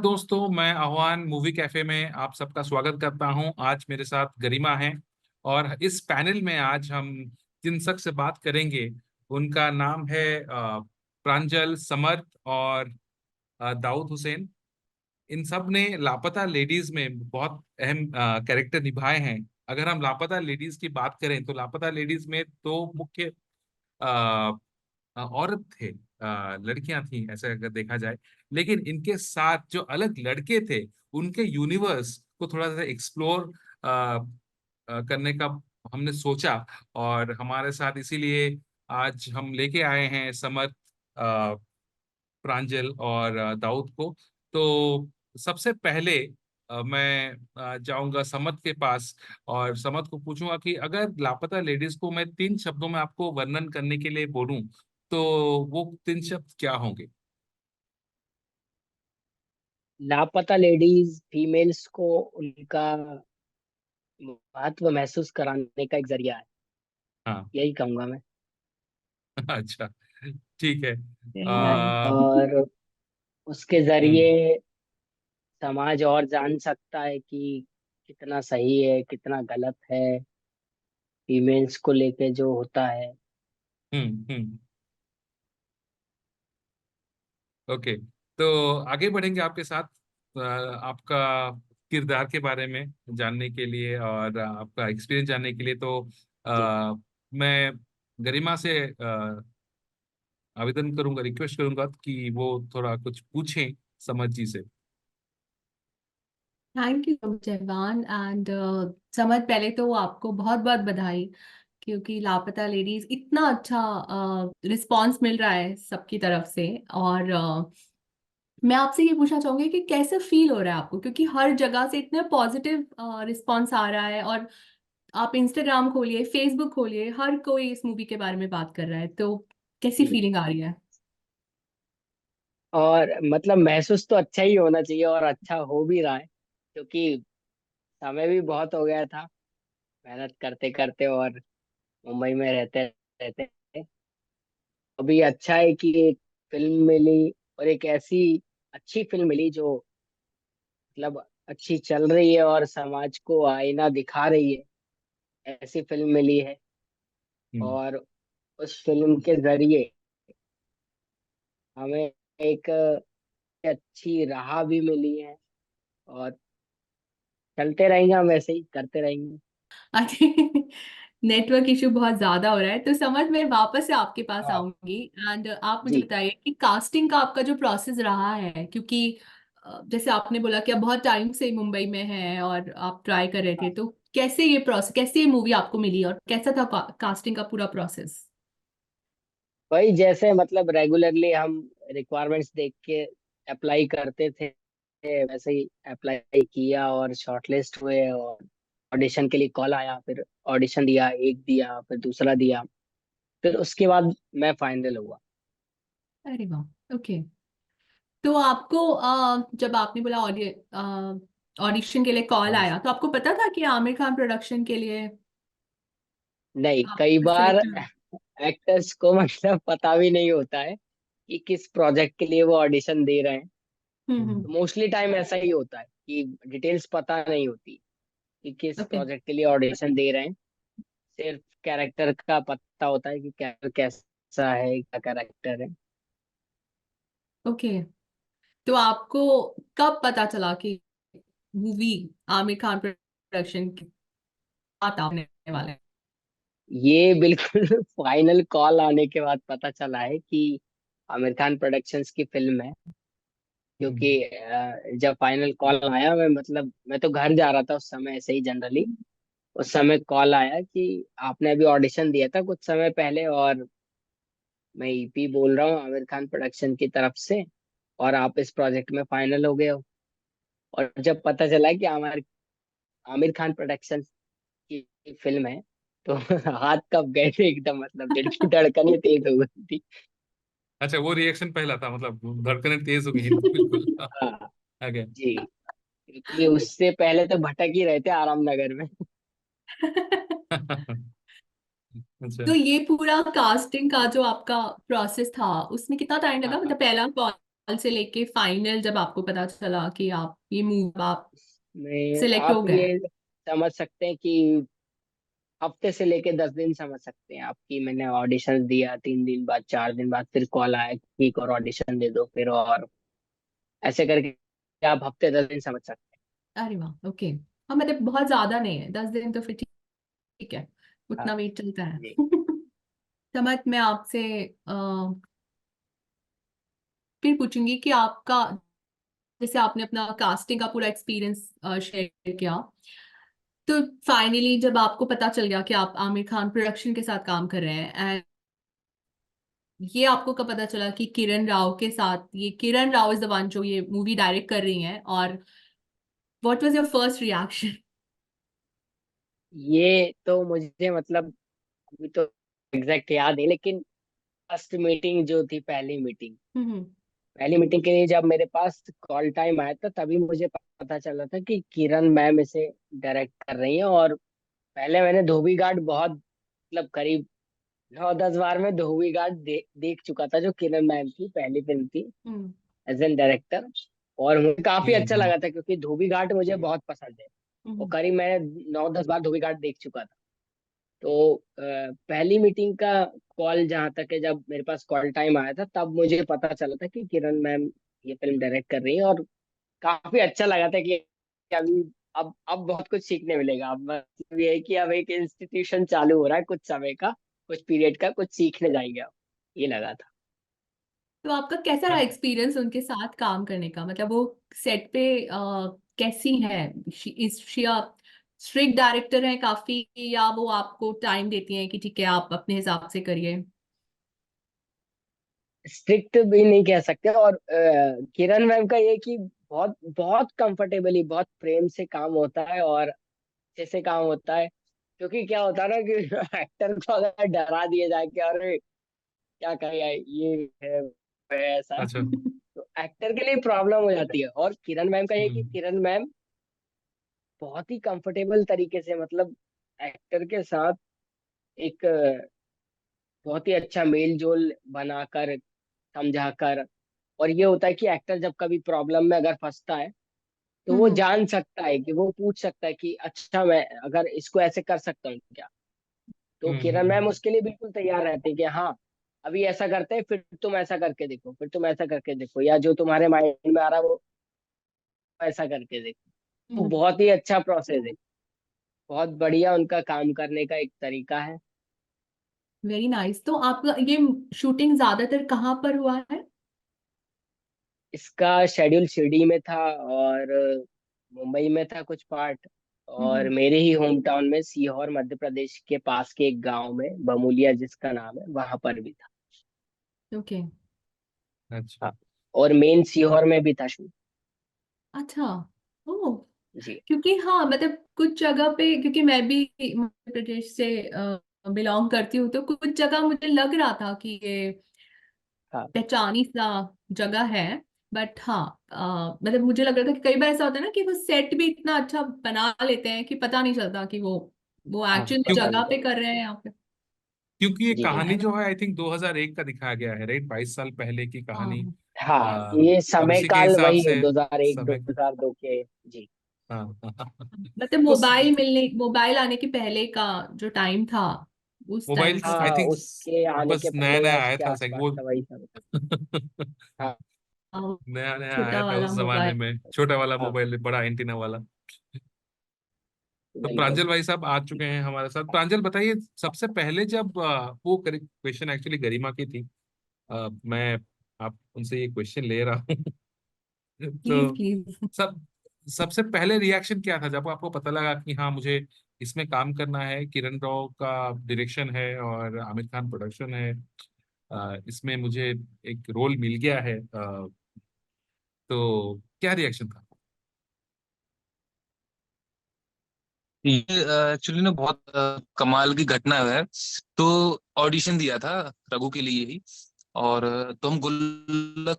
दोस्तों, मैं आह्वान मूवी कैफे में आप सबका स्वागत करता हूं। आज मेरे साथ गरिमा है और इस पैनल में आज हम जिन शख्स से बात करेंगे उनका नाम है प्रांजल, समर्थ और दाऊद हुसैन। इन सब ने लापता लेडीज में बहुत अहम कैरेक्टर निभाए हैं। अगर हम लापता लेडीज की बात करें तो लापता लेडीज में दो मुख्य औरत थे, लड़कियां थी ऐसे अगर देखा जाए। लेकिन इनके साथ जो अलग लड़के थे उनके यूनिवर्स को थोड़ा सा एक्सप्लोर करने का हमने सोचा। और हमारे साथ इसीलिए आज हम लेके आए हैं समर्थ, अ, प्रांजल और दाऊद को। तो सबसे पहले मैं जाऊंगा समत के पास और समत को पूछूंगा कि अगर लापता लेडीज को मैं 3 शब्दों में आपको वर्णन करने के लिए बोलूं तो वो 3 शब्द क्या होंगे? लापता लेडीज फीमेल्स को उनका महत्व महसूस कराने का एक जरिया है। हाँ। यही कहूंगा मैं। अच्छा, ठीक है। और उसके हम्म जरिए समाज और जान सकता है कि कितना सही है कितना गलत है फीमेल्स को लेके जो होता है। हम्म। ओके, तो आगे बढ़ेंगे आपके साथ आपका किरदार के बारे में जानने के लिए और आपका एक्सपीरियंस जानने के लिए। तो जी। मैं गरिमा से आवेदन करूंगा, रिक्वेस्ट करूंगा कि वो थोड़ा कुछ पूछें समझ जी से। थैंक यू जयवान एंड समझ। पहले तो आपको बहुत बहुत बधाई, क्योंकि लापता लेडीज इतना अच्छा रिस्पांस मिल रहा है सबकी तरफ से। और मैं आपसे ये पूछना चाहूंगी कि कैसे फील हो रहा है आपको, क्योंकि हर जगह से इतना पॉजिटिव रिस्पांस आ रहा है। और आप इंस्टाग्राम खोलिए, फेसबुक खोलिए, हर कोई इस मूवी के बारे में बात कर रहा है। तो कैसी जी। फीलिंग आ रही है? और मतलब महसूस तो अच्छा ही होना चाहिए और अच्छा हो भी रहा है क्योंकि समय भी बहुत हो गया था मेहनत करते करते और मुंबई में रहते रहते। अभी अच्छा है कि एक फिल्म मिली और एक ऐसी अच्छी फिल्म मिली जो मतलब अच्छी चल रही है और समाज को आईना दिखा रही है। ऐसी फिल्म मिली है हम्म और उस फिल्म के जरिए हमें एक अच्छी राह भी मिली है और चलते रहेंगे हम ऐसे ही करते रहेंगे। नेटवर्क इशू बहुत ज्यादा हो रहा है, तो समझ मैं वापस से आपके पास हाँ। आऊंगी। एंड आप मुझे जी। बताइए कि कास्टिंग का आपका जो प्रोसेस रहा है, क्योंकि जैसे आपने बोला कि आप बहुत टाइम से मुंबई में हैं और आप ट्राई कर रहे थे, तो कैसे ये प्रोसेस, कैसे ये मूवी आपको मिली और कैसा था कास्टिंग का पूरा प्रोसेस? वही जैसे मतलब रेगुलरली हम रिक्वायरमेंट्स देख के अप्लाई करते थे वैसे ही अप्लाई किया और शॉर्टलिस्ट हुए और ऑडिशन के लिए कॉल आया फिर ऑडिशन दिया एक दिया फिर दूसरा दिया फिर उसके बाद मैं फाइनल हुआ। अरे वाह, ओके। तो आपको जब आपने बोला ऑडिशन के लिए कॉल आया, तो आपको पता था कि आमिर खान प्रोडक्शन के लिए नहीं आप कई बार सिलेक्ट? एक्टर्स को मतलब पता भी नहीं होता है कि किस प्रोजेक्ट के लिए वो ऑडिशन दे रहे हैं। हम्म। मोस्टली टाइम ऐसा ही होता है कि डिटेल्स पता नहीं होती कि किस ओके। प्रोजेक्ट के लिए ऑडिशन दे रहे हैं। सिर्फ कैरेक्टर का पता होता है कि कैरेक्टर कैसा है क्या कैरेक्टर है। ओके, तो आपको कब पता चला कि मूवी आमिर खान प्रोडक्शन की बात आने वाले हैं? ये बिल्कुल फाइनल कॉल आने के बाद पता चला है कि आमिर खान प्रोडक्शंस की फिल्म है। हम्म क्योंकि जब फाइनल कॉल आया मैं मतलब मैं तो घर जा रहा था उस समय ऐसे ही जनरली। उस समय कॉल आया कि आपने अभी ऑडिशन दिया था कुछ समय पहले और मैं ईपी बोल रहा हूँ आमिर खान प्रोडक्शन की तरफ से और आप इस प्रोजेक्ट में फाइनल हो गए हो। और जब पता चला कि आमिर आमिर खान प्रोडक्शन की फिल्म है तो हाथ कब गए थे एकदम मतलब दिल की धड़कनें तेज हो गई थी। अच्छा, वो रिएक्शन पहला था, मतलब धड़कनें तेज हो गई थी, बिल्कुल। हाँ। आगे। जी। क्योंकि उससे पहले तो भटक ही रहे थे आराम नगर में। अच्छा। तो ये पूरा कास्टिंग का जो आपका प्रोसेस था, उसमें कितना टाइम लगा? हाँ। मतलब पहला कॉल से लेके फाइनल जब आपको पता चला कि आप ये मूव आप में सिलेक्ट हो आप गए? ये समझ सकते हैं कि हफ्ते से लेके 10 दिन समझ सकते हैं आपकी। मैंने ऑडिशन दिया, 3 दिन बाद, 4 दिन बाद फिर कॉल आया कि एक और ऑडिशन दे दो, फिर और ऐसे करके आप हफ्ते 10 दिन समझ सकते अरे वाह, ओके। हाँ मतलब बहुत ज्यादा नहीं है, 10 दिन तो फिर ठीक है, हैं। हाँ उतना वेट चलता है। जी। समझ, मैं आपसे फिर पूछूंगी कि आपका, जैसे आपने अपना कास्टिंग का पूरा एक्सपीरियंस शेयर किया, तो फाइनली जब आपको पता चल गया कि आप आमिर खान प्रोडक्शन के साथ काम कर रहे हैं, एंड ये आपको कब पता चला कि किरण राव के साथ, ये Kiran Rao is the one जो ये मूवी डायरेक्ट कर रही हैं, और what was your first reaction? ये तो मुझे मतलब अभी तो एग्जैक्ट याद नहीं, लेकिन फर्स्ट मीटिंग जो थी, हम्म। पहली मीटिंग के लिए जब मेरे पास कॉल टाइम आया था, तभी मुझे पता चला था कि किरण मैम इसे डायरेक्ट कर रही हैं। और पहले मैंने धोबी घाट बहुत, मतलब करीब 9-10 बार में धोबी घाट देख चुका था, जो किरण मैम की पहली फिल्म थी हम्म। As an director. और मुझे काफी अच्छा हम्म। लगा था, क्योंकि धोबी घाट मुझे बहुत पसंद है। और हम्म। करीब मैंने 9-10 बार धोबी घाट देख चुका था। तो पहली मीटिंग का कॉल जहाँ तक है, जब मेरे पास कॉल टाइम आया था, तब मुझे पता चला था कि किरण मैम ये फिल्म डायरेक्ट कर रही है। और काफी अच्छा लगा था कि अभी अब बहुत कुछ सीखने मिलेगा। अब मतलब ये है कि अब एक इंस्टीट्यूशन चालू हो रहा है, कुछ समय का, कुछ पीरियड का, कुछ सीखने जाएंगे अब, ये लगा था। तो आपका कैसा रहा एक्सपीरियंस उनके साथ काम करने का? मतलब वो सेट पे कैसी है? इज शी स्ट्रिक्ट डायरेक्टर है काफी, या वो आपको टाइम देती हैं कि ठीक है आप अपने हिसाब से करिए? स्ट्रिक्ट भी नहीं कह सकते। और किरण मैम का ये कि बहुत बहुत कंफर्टेबली, बहुत प्रेम से काम होता है, और अच्छे से काम होता है। क्योंकि क्या होता है ना कि एक्टर को अगर डरा दिया जाए कि अरे क्या करे ये है, वो है, ऐसा, अच्छा। तो एक्टर के लिए प्रॉब्लम हो जाती है। और किरण मैम का ये कि हम्म। किरण मैम बहुत ही कंफर्टेबल तरीके से, मतलब एक्टर के साथ एक बहुत ही अच्छा मेल जोल बनाकर, समझाकर। और ये होता है कि एक्टर जब कभी प्रॉब्लम में अगर फंसता है, तो वो हम्म। जान सकता है, कि वो पूछ सकता है कि अच्छा मैं अगर इसको ऐसे कर सकता हूँ क्या। तो किरण मैम हम्म। उसके लिए बिल्कुल तैयार रहते हैं कि हाँ अभी ऐसा करते हैं, फिर तुम ऐसा करके देखो, फिर तुम ऐसा करके देखो, या जो तुम्हारे माइंड में आ रहा है वो ऐसा करके देखो। तो हम्म। बहुत ही अच्छा प्रोसेस है, बहुत बढ़िया उनका काम करने का एक तरीका है। Very nice. तो आपका ये शूटिंग ज्यादातर कहाँ पर हुआ है? इसका शेड्यूल शिरडी में था, और मुंबई में था कुछ पार्ट, और हम्म। मेरे ही होम टाउन में, सीहोर मध्य प्रदेश के पास के एक गांव में, बमुलिया जिसका नाम है, वहां पर भी था। ओके। अच्छा। हाँ, और मेन सीहोर में भी था शूट। अच्छा। ओ, जी। क्योंकि हाँ मतलब कुछ जगह पे, क्योंकि मैं भी मध्य प्रदेश से बिलोंग करती हूँ, तो कुछ जगह मुझे लग रहा था कि ये हाँ पहचानी सा जगह है। बट हाँ, मतलब मुझे लग रहा था कि कई बार ऐसा होता है ना कि वो सेट भी इतना अच्छा बना लेते हैं कि पता नहीं चलता कि वो हाँ, एक्चुअल में क्यों? पता नहीं जगह पे चला। कर रहे हैं यहाँ पे। क्योंकि ये जी कहानी है जो ना? है आई थिंक 2001 का दिखाया गया है, राइट, 22 साल पहले की कहानी। हाँ। हाँ, आ, ये और समय उसी के काल हिसाब वही है, से 2001 समय। 2002 के। जी। हाँ हाँ, मतलब तो मोबाइल आने के पहले का जो टाइम था, उस मोबाइल टाइम का आई हाँ, थिंक उसके आने बस के नया पहले या नया आया उसके था सही आसपास वो। का वही समय। हाँ नया नया आया छोटा था वाला उस जमाने मोबाइल। में, छोटा वाला हाँ, मोबाइल, बड़ा एंटीना वाला। तो बिल्कुल। प्रांजल भाई साहब आ चुके हैं हमारे साथ। प्रांजल बताइए, सबसे पहले जब वो क्वेश्चन एक्चुअली गरिमा की थी, मैं आप उनसे ये क्वेश्चन ले रहा हूँ। प्लीज तो प्लीज। सब सबसे पहले रिएक्शन क्या था जब आपको पता लगा कि हाँ मुझे इसमें काम करना है, किरण राव का डायरेक्शन है और आमिर खान प्रोडक्शन है, इसमें मुझे एक रोल मिल गया है, तो क्या रिएक्शन था? ये एक्चुअली ना बहुत कमाल की घटना है। तो ऑडिशन दिया था रघु के लिए ही। और तो हम गुल्लक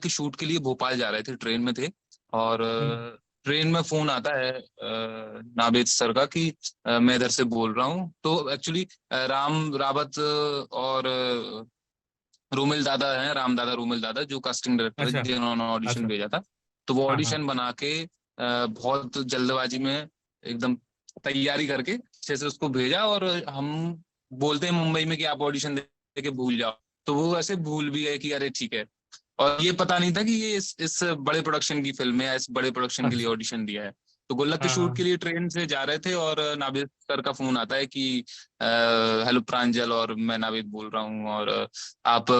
के शूट के लिए भोपाल जा रहे थे, ट्रेन में थे। और हम्म। ट्रेन में फोन आता है नाबेद सर का कि मैं इधर से बोल रहा हूँ। तो एक्चुअली राम रावत और रोमिल दादा हैं, राम दादा रोमिल दादा, जो कास्टिंग डायरेक्टर है, अच्छा जिन्होंने ऑडिशन अच्छा। भेजा था। तो वो हाँ हाँ। ऑडिशन बना के बहुत जल्दबाजी में एकदम तैयारी करके अच्छे से उसको भेजा। और हम बोलते हैं मुंबई में कि आप ऑडिशन दे के भूल जाओ, तो वो ऐसे भूल भी गए कि अरे ठीक है। और ये पता नहीं था कि ये इस बड़े प्रोडक्शन की फिल्म है, इस बड़े प्रोडक्शन के लिए अच्छा। ऑडिशन दिया है। तो गुल्लक के हाँ शूट के हाँ। लिए ट्रेन से जा रहे थे और नाविद सर का फोन आता है कि हेलो प्रांजल, और मैं नाविद बोल रहा हूँ, और आप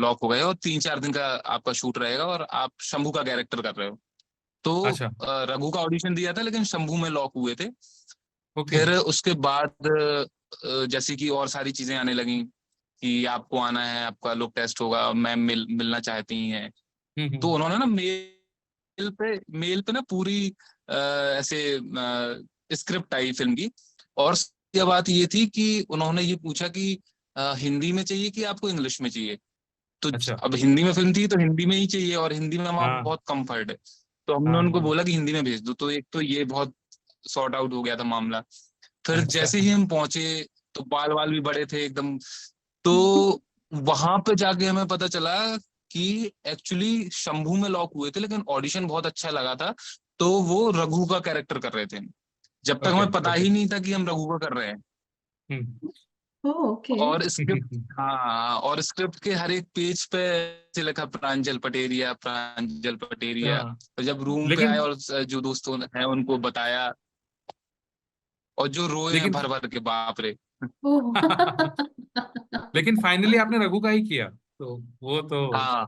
लॉक हो गए हो, 3-4 दिन का आपका शूट रहेगा और आप शंभू का कैरेक्टर कर रहे हो। तो अच्छा। रघु का ऑडिशन दिया था लेकिन शंभू में लॉक हुए थे। ओके। फिर उसके बाद जैसे कि और सारी चीजें आने लगी कि आपको आना है, आपका लुक टेस्ट होगा, मैम मिलना चाहती हैं। तो हम्म। उन्होंने ना मेल पे ना पूरी ऐसे स्क्रिप्ट आई फिल्म की। और ये बात ये थी कि उन्होंने ये पूछा कि हिंदी में चाहिए कि आपको इंग्लिश में चाहिए। तो अच्छा। अब हिंदी में फिल्म थी तो हिंदी में ही चाहिए, और हिंदी में हमारा हाँ बहुत कंफर्ट है। तो हमने हाँ उनको हाँ। बोला कि हिंदी में भेज दो, तो एक तो ये बहुत सॉर्ट आउट हो गया था मामला। फिर अच्छा। जैसे ही हम पहुंचे तो बाल बाल भी बड़े थे एकदम। तो वहां पे जाके हमें पता चला कि एक्चुअली शंभू में लॉक हुए थे लेकिन ऑडिशन बहुत अच्छा लगा था, तो वो रघु का कैरेक्टर कर रहे थे। जब तक ओके हमें पता ओके। ही नहीं था कि हम रघु का कर रहे हैं। हम्म। ओके। और स्क्रिप्ट, हाँ, और स्क्रिप्ट के हर एक पेज पे ऐसे लिखा प्रांजल पटेरिया, प्रांजल पटेरिया। हाँ तो जब रूम पे लेकिन आए और जो दोस्तों हैं उनको बताया, और जो रोए हैं लेकिन भर भर के, बाप रे। ओह। लेकिन फाइनली आपने रघु का ही किया, तो वो तो। हाँ।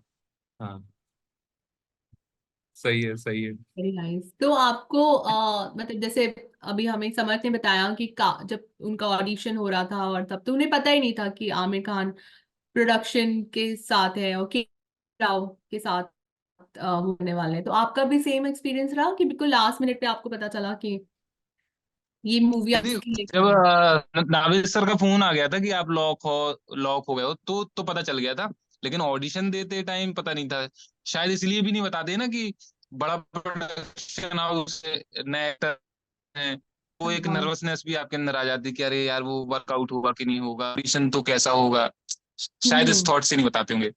हाँ। सही है सही है। Very nice. तो आपको मतलब जैसे अभी हमें समझ ने बताया कि जब उनका ऑडिशन हो रहा था और तब तो उन्हें पता ही नहीं था कि आमिर खान प्रोडक्शन के साथ है और के राव के साथ होने वाले हैं। तो आपका भी सेम एक्सपीरियंस रहा कि बिल्कुल लास्ट मिनट पे आपको पता चला कि ये मूवी नहीं, आपकी जब है? नाविद सर का फोन आ गया था कि आप लॉक हो गए हो, तो पता चल गया था। लेकिन ऑडिशन देते टाइम पता नहीं था। शायद इसलिए भी नहीं बताते ना कि बड़ा प्रोडक्शन हाउस है, नए एक्टर हैं। वो एक हाँ। नर्वसनेस भी आपके अंदर आ जाती है कि अरे यार वो वर्कआउट होगा कि नहीं होगा, ऑडिशन तो कैसा होगा। शायद इस हम्म। थॉट से नहीं बताते होंगे।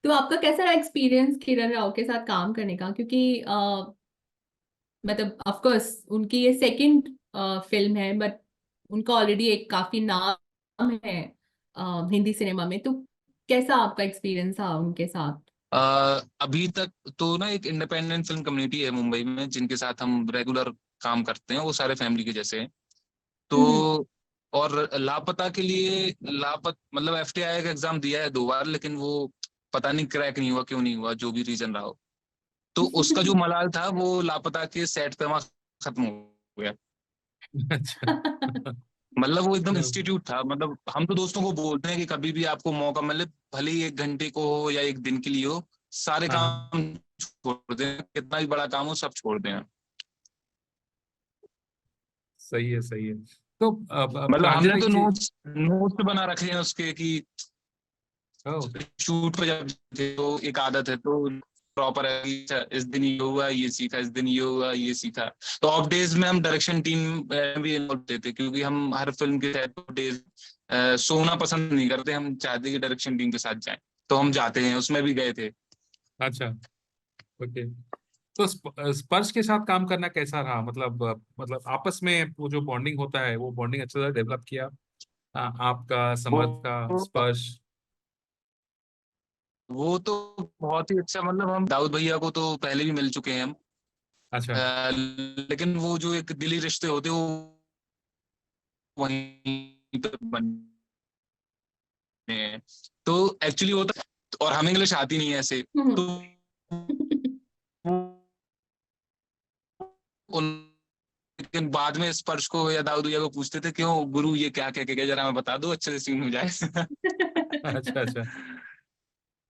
तो आपका कैसा रहा एक्सपीरियंस किरण राव के साथ काम करने का? क्योंकि मतलब ऑफ कोर्स उनकी ये सेकंड फिल्म है, बट उनका ऑलरेडी एक काफी नाम है हिंदी सिनेमा में। तो कैसा आपका एक्सपीरियंस था उनके साथ? अभी तक तो ना एक इंडिपेंडेंट फिल्म कम्युनिटी है मुंबई में जिनके साथ हम रेगुलर काम करते हैं, वो सारे फैमिली के जैसे हैं। तो हम्म। और लापता के लिए मतलब एफटीआई का एग्जाम दिया है 2 बार, लेकिन वो पता नहीं क्रैक नहीं हुआ, क्यों नहीं हुआ, जो भी रीजन रहा हो। तो उसका जो मलाल था वो लापता के सेट पे वहां खत्म हो गया। अच्छा। मतलब वो एकदम हम्म। इंस्टीट्यूट था। मतलब हम तो दोस्तों को बोलते हैं कि कभी भी आपको मौका मिले, भले ही 1 घंटे को हो या 1 दिन के लिए हो, सारे हाँ हाँ। काम छोड़ दें, कितना भी बड़ा काम हो सब छोड़ दें। सही है सही है। तो मतलब हमने प्रांजल तो एक चीज। नोट्स नोट्स बना रखे हैं उसके कि ओ। शूट पे जब तो एक आदत है तो प्रॉपर है कि अच्छा, इस दिन ये हुआ ये सीखा, इस दिन ये हुआ ये सीखा। तो ऑफ डेज में हम डायरेक्शन टीम भी इन्वॉल्व देते, क्योंकि हम हर फिल्म के डेज सोना पसंद नहीं करते, हम चाहते कि डायरेक्शन टीम के साथ जाएं। तो हम जाते हैं, उसमें भी गए थे। अच्छा। ओके। तो स्पर्श के साथ काम करना कैसा रहा, मतलब आपस में वो जो बॉन्डिंग होता है, वो बॉन्डिंग अच्छे से डेवलप किया आपका वो समर्थ का स्पर्श? वो तो बहुत ही अच्छा। मतलब हम दाऊद भैया को तो पहले भी मिल चुके हैं हम। अच्छा। लेकिन वो जो एक दिली रिश्ते होते हैं, वो वहीं पे बनते हैं। तो एक्चुअली होता है, और हमें इंग्लिश आती नहीं है ऐसे। हम्म। तो वो उन लेकिन बाद में स्पर्श को या दाऊद भैया को पूछते थे, क्यों गुरु ये क्या कह के गए, जरा हमें बता दो, अच्छे से सीन हो जाए। अच्छा अच्छा।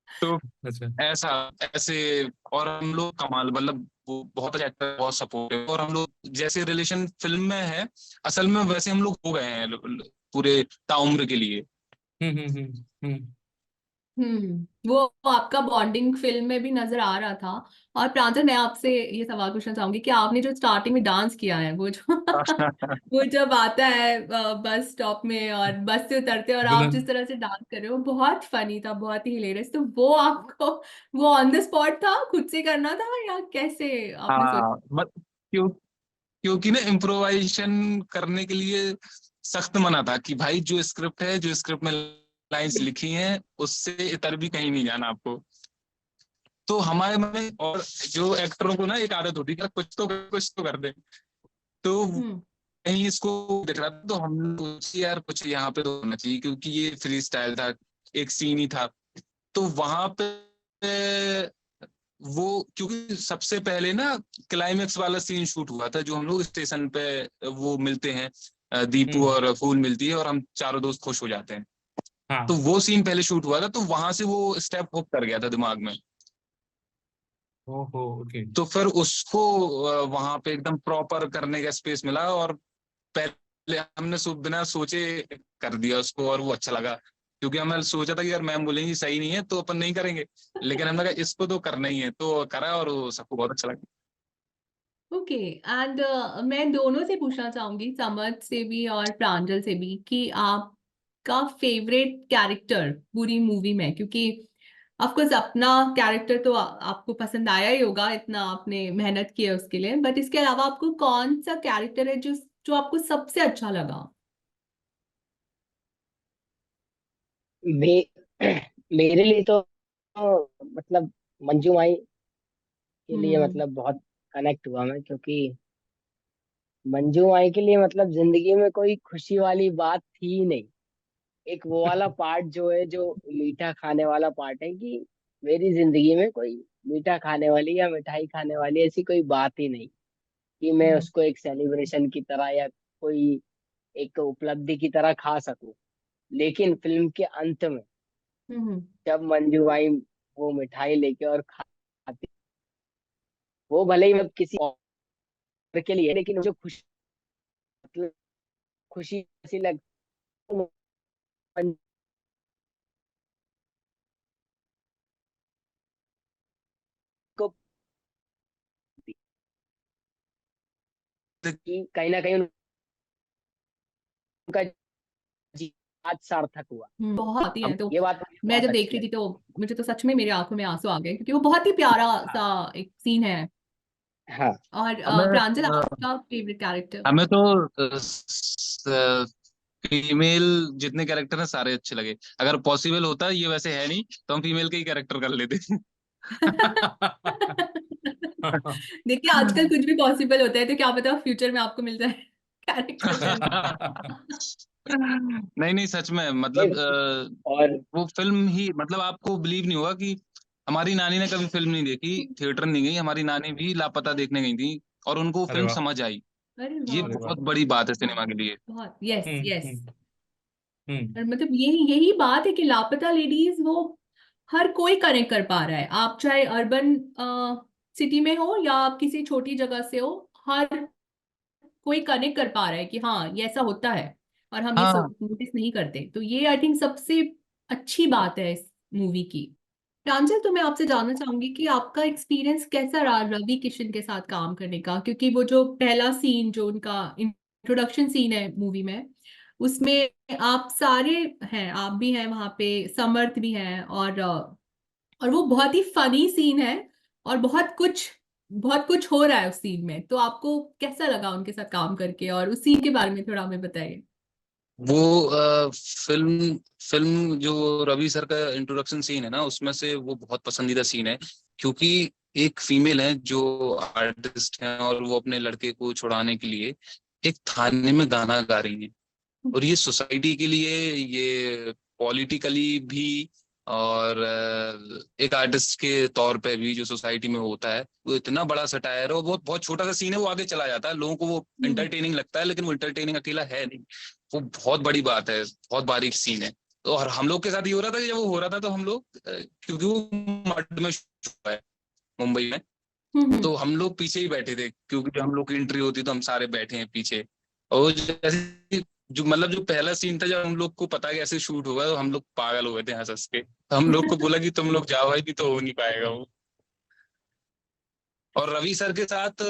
तो अच्छा। ऐसा ऐसे। और हम लोग कमाल, मतलब वो बहुत अच्छा एक्टर, बहुत सपोर्टिव, और हम लोग जैसे रिलेशन फिल्म में है असल में वैसे हम लोग हो गए हैं पूरे ताउम्र के लिए। हम्म। वो आपका बॉन्डिंग फिल्म में भी नजर आ रहा था। और प्रांजल, मैं आपसे ये सवाल पूछना चाहूंगी कि आपने जो स्टार्टिंग में डांस किया है, वो जो वो जब आता है बस स्टॉप में और बस से उतरते हैं और आप दुल्हन। जिस तरह से डांस कर रहे हो, बहुत फनी था, बहुत ही हिलेरियस। तो वो आपको, वो ऑन द स्पॉट था, खुद से करना था या कैसे आपने सोचा? हाँ, बट क्योंकि ना इम्प्रोवाइजेशन करने के लिए सख्त मना था कि भाई जो स्क्रिप्ट है, जो स्क्रिप्ट में लाइंस लिखी हैं, उससे इतर भी कहीं नहीं जाना आपको। तो हमारे में, और जो एक्टरों को ना एक आदत होती है, कुछ तो कर दे। तो हम्म। कहीं इसको देख रहा था तो हम लोग सोचे यार कुछ यहाँ पे तो होना चाहिए, क्योंकि ये फ्री स्टाइल था, एक सीन ही था। तो वहां पे वो, क्योंकि सबसे पहले ना क्लाइमेक्स वाला सीन शूट हुआ था, जो हम लोग स्टेशन पे वो मिलते हैं, दीपू हम्म। और फूल मिलती है और हम चारों दोस्त खुश हो जाते हैं। तो हाँ। वो सीन पहले शूट हुआ था, तो वहां से वो स्टेप होप कर गया था दिमाग में। ओहो, ओके। तो फिर उसको वहां पे एकदम प्रॉपर करने का स्पेस मिला, और पहले हमने बिना सोचे कर दिया उसको, और वो अच्छा लगा। क्योंकि हमने सोचा था कि यार मैम बोलेंगी सही नहीं है तो अपन नहीं करेंगे, लेकिन हमने कहा इसको तो करना ही है, तो करा, और वो सबको बहुत अच्छा लगा। ओके। एंड मैं दोनों से पूछना चाहूंगी, समझ से भी और प्रांजल से भी, कि आपका फेवरेट कैरेक्टर पूरी मूवी में, क्योंकि ऑफ कोर्स अपना कैरेक्टर तो आपको पसंद आया ही होगा, इतना आपने मेहनत की है उसके लिए, बट इसके अलावा आपको कौन सा कैरेक्टर है जो जो आपको सबसे अच्छा लगा? मे मेरे लिए तो मतलब मंजू माई के लिए हम्म। मतलब बहुत कनेक्ट हुआ मैं, क्योंकि मंजू माई के लिए मतलब जिंदगी में कोई खुशी वाली बात थी ही नहीं। एक वो वाला पार्ट जो है, जो मीठा खाने वाला पार्ट है, कि मेरी जिंदगी में कोई मीठा खाने वाली या मिठाई खाने वाली ऐसी कोई बात ही नहीं, कि मैं हम्म। उसको एक सेलिब्रेशन की तरह या कोई एक उपलब्धि की तरह खा सकूं। लेकिन फिल्म के अंत में हम्म। जब मंजू भाई वो मिठाई लेके और खाती, वो भले ही मतलब किसी और के लिए, लेकिन मुझे खुशी, मतलब खुशी ऐसी लगती है, मंजू को, कि कहीं ना कहीं उनका जीवन आज सार्थक हुआ। बहुत ही है। अब तो ये बात मुझे मैं बहुत जब देख अच्छी रही थी लगी। तो मुझे तो सच में मेरे आंखों में आंसू आ गए, क्योंकि वो बहुत ही प्यारा सा हाँ। एक सीन है। हाँ। और हमें प्रांजल, आपका फेवरेट कैरेक्टर? हमें तो फीमेल जितने कैरेक्टर हैं सारे अच्छे लगे। अगर पॉसिबल होता, ये वैसे है नहीं, तो हम फीमेल के ही कैरेक्टर कर लेते। देखिए, आजकल कुछ भी पॉसिबल होता है, तो क्या पता फ्यूचर में आपको मिल जाए कैरेक्टर करने का। नहीं नहीं, सच में मतलब नहीं, और वो फिल्म ही, मतलब आपको बिलीव नहीं होगा कि हमारी नानी ने कभी फिल्म नहीं देखी, थिएटर नहीं गई, हमारी नानी भी लापता देखने गई थी, और उनको वो अरे फिल्म वाह। समझ आई। अरे ये वाह। अरे वाह। बहुत बड़ी बात है सिनेमा बहुत, के लिए। बहुत, यस हम्म। यस। हम्म। हम्म। और मतलब यही यही बात है कि लापता लेडीज वो हर कोई कनेक्ट कर पा रहा है, आप चाहे अर्बन सिटी में हो या आप किसी छोटी जगह से हो, हर कोई कनेक्ट कर पा रहा है कि हाँ ये ऐसा होता है, और हम ये हाँ, नोटिस नहीं करते। तो ये आई थिंक सबसे अच्छी बात है इस मूवी की। प्रांजल, तो मैं आपसे जानना चाहूंगी कि आपका एक्सपीरियंस कैसा रहा रवि किशन के साथ काम करने का, क्योंकि वो जो पहला सीन, जो उनका इंट्रोडक्शन सीन है मूवी में, उसमें आप सारे हैं, आप भी हैं वहां पे, समर्थ भी हैं, और वो बहुत ही फनी सीन है, और बहुत कुछ हो रहा है उस सीन में। तो आपको कैसा लगा उनके साथ काम करके, और उस सीन के बारे में थोड़ा हमें बताइए। वो फिल्म फिल्म जो रवि सर का इंट्रोडक्शन सीन है ना, उसमें से वो बहुत पसंदीदा सीन है। क्योंकि एक फीमेल है जो आर्टिस्ट है, और वो अपने लड़के को छुड़ाने के लिए एक थाने में गाना गा रही है। और ये सोसाइटी के लिए, ये पॉलिटिकली भी, और एक आर्टिस्ट के तौर पे भी जो सोसाइटी में होता है, वो इतना बड़ा सटायर है। और बहुत बहुत छोटा सा सीन है, वो आगे चला जाता है, लोगों को वो हम्म। इंटरटेनिंग लगता है, लेकिन वो इंटरटेनिंग अकेला है नहीं, वो बहुत बड़ी बात है, बहुत बारीक सीन है। तो और हम लोग के साथ ये हो रहा था कि जब वो हो रहा था, तो हम लोग क्योंकि वो मड में shoot हुआ है मुंबई में, हम्म। तो हम लोग पीछे ही बैठे थे, क्योंकि जब हम लोग की एंट्री होती तो हम सारे बैठे हैं पीछे। और जैसे जो मतलब जो पहला सीन था, जब हम लोग को पता कि ऐसे शूट होगा, तो हम लोग पागल हो गए थे हंस हंस के। तो हम लोग को बोला कि तुम लोग जाओ भाई, नहीं तो हो नहीं पाएगा वो। और रवि सर के साथ,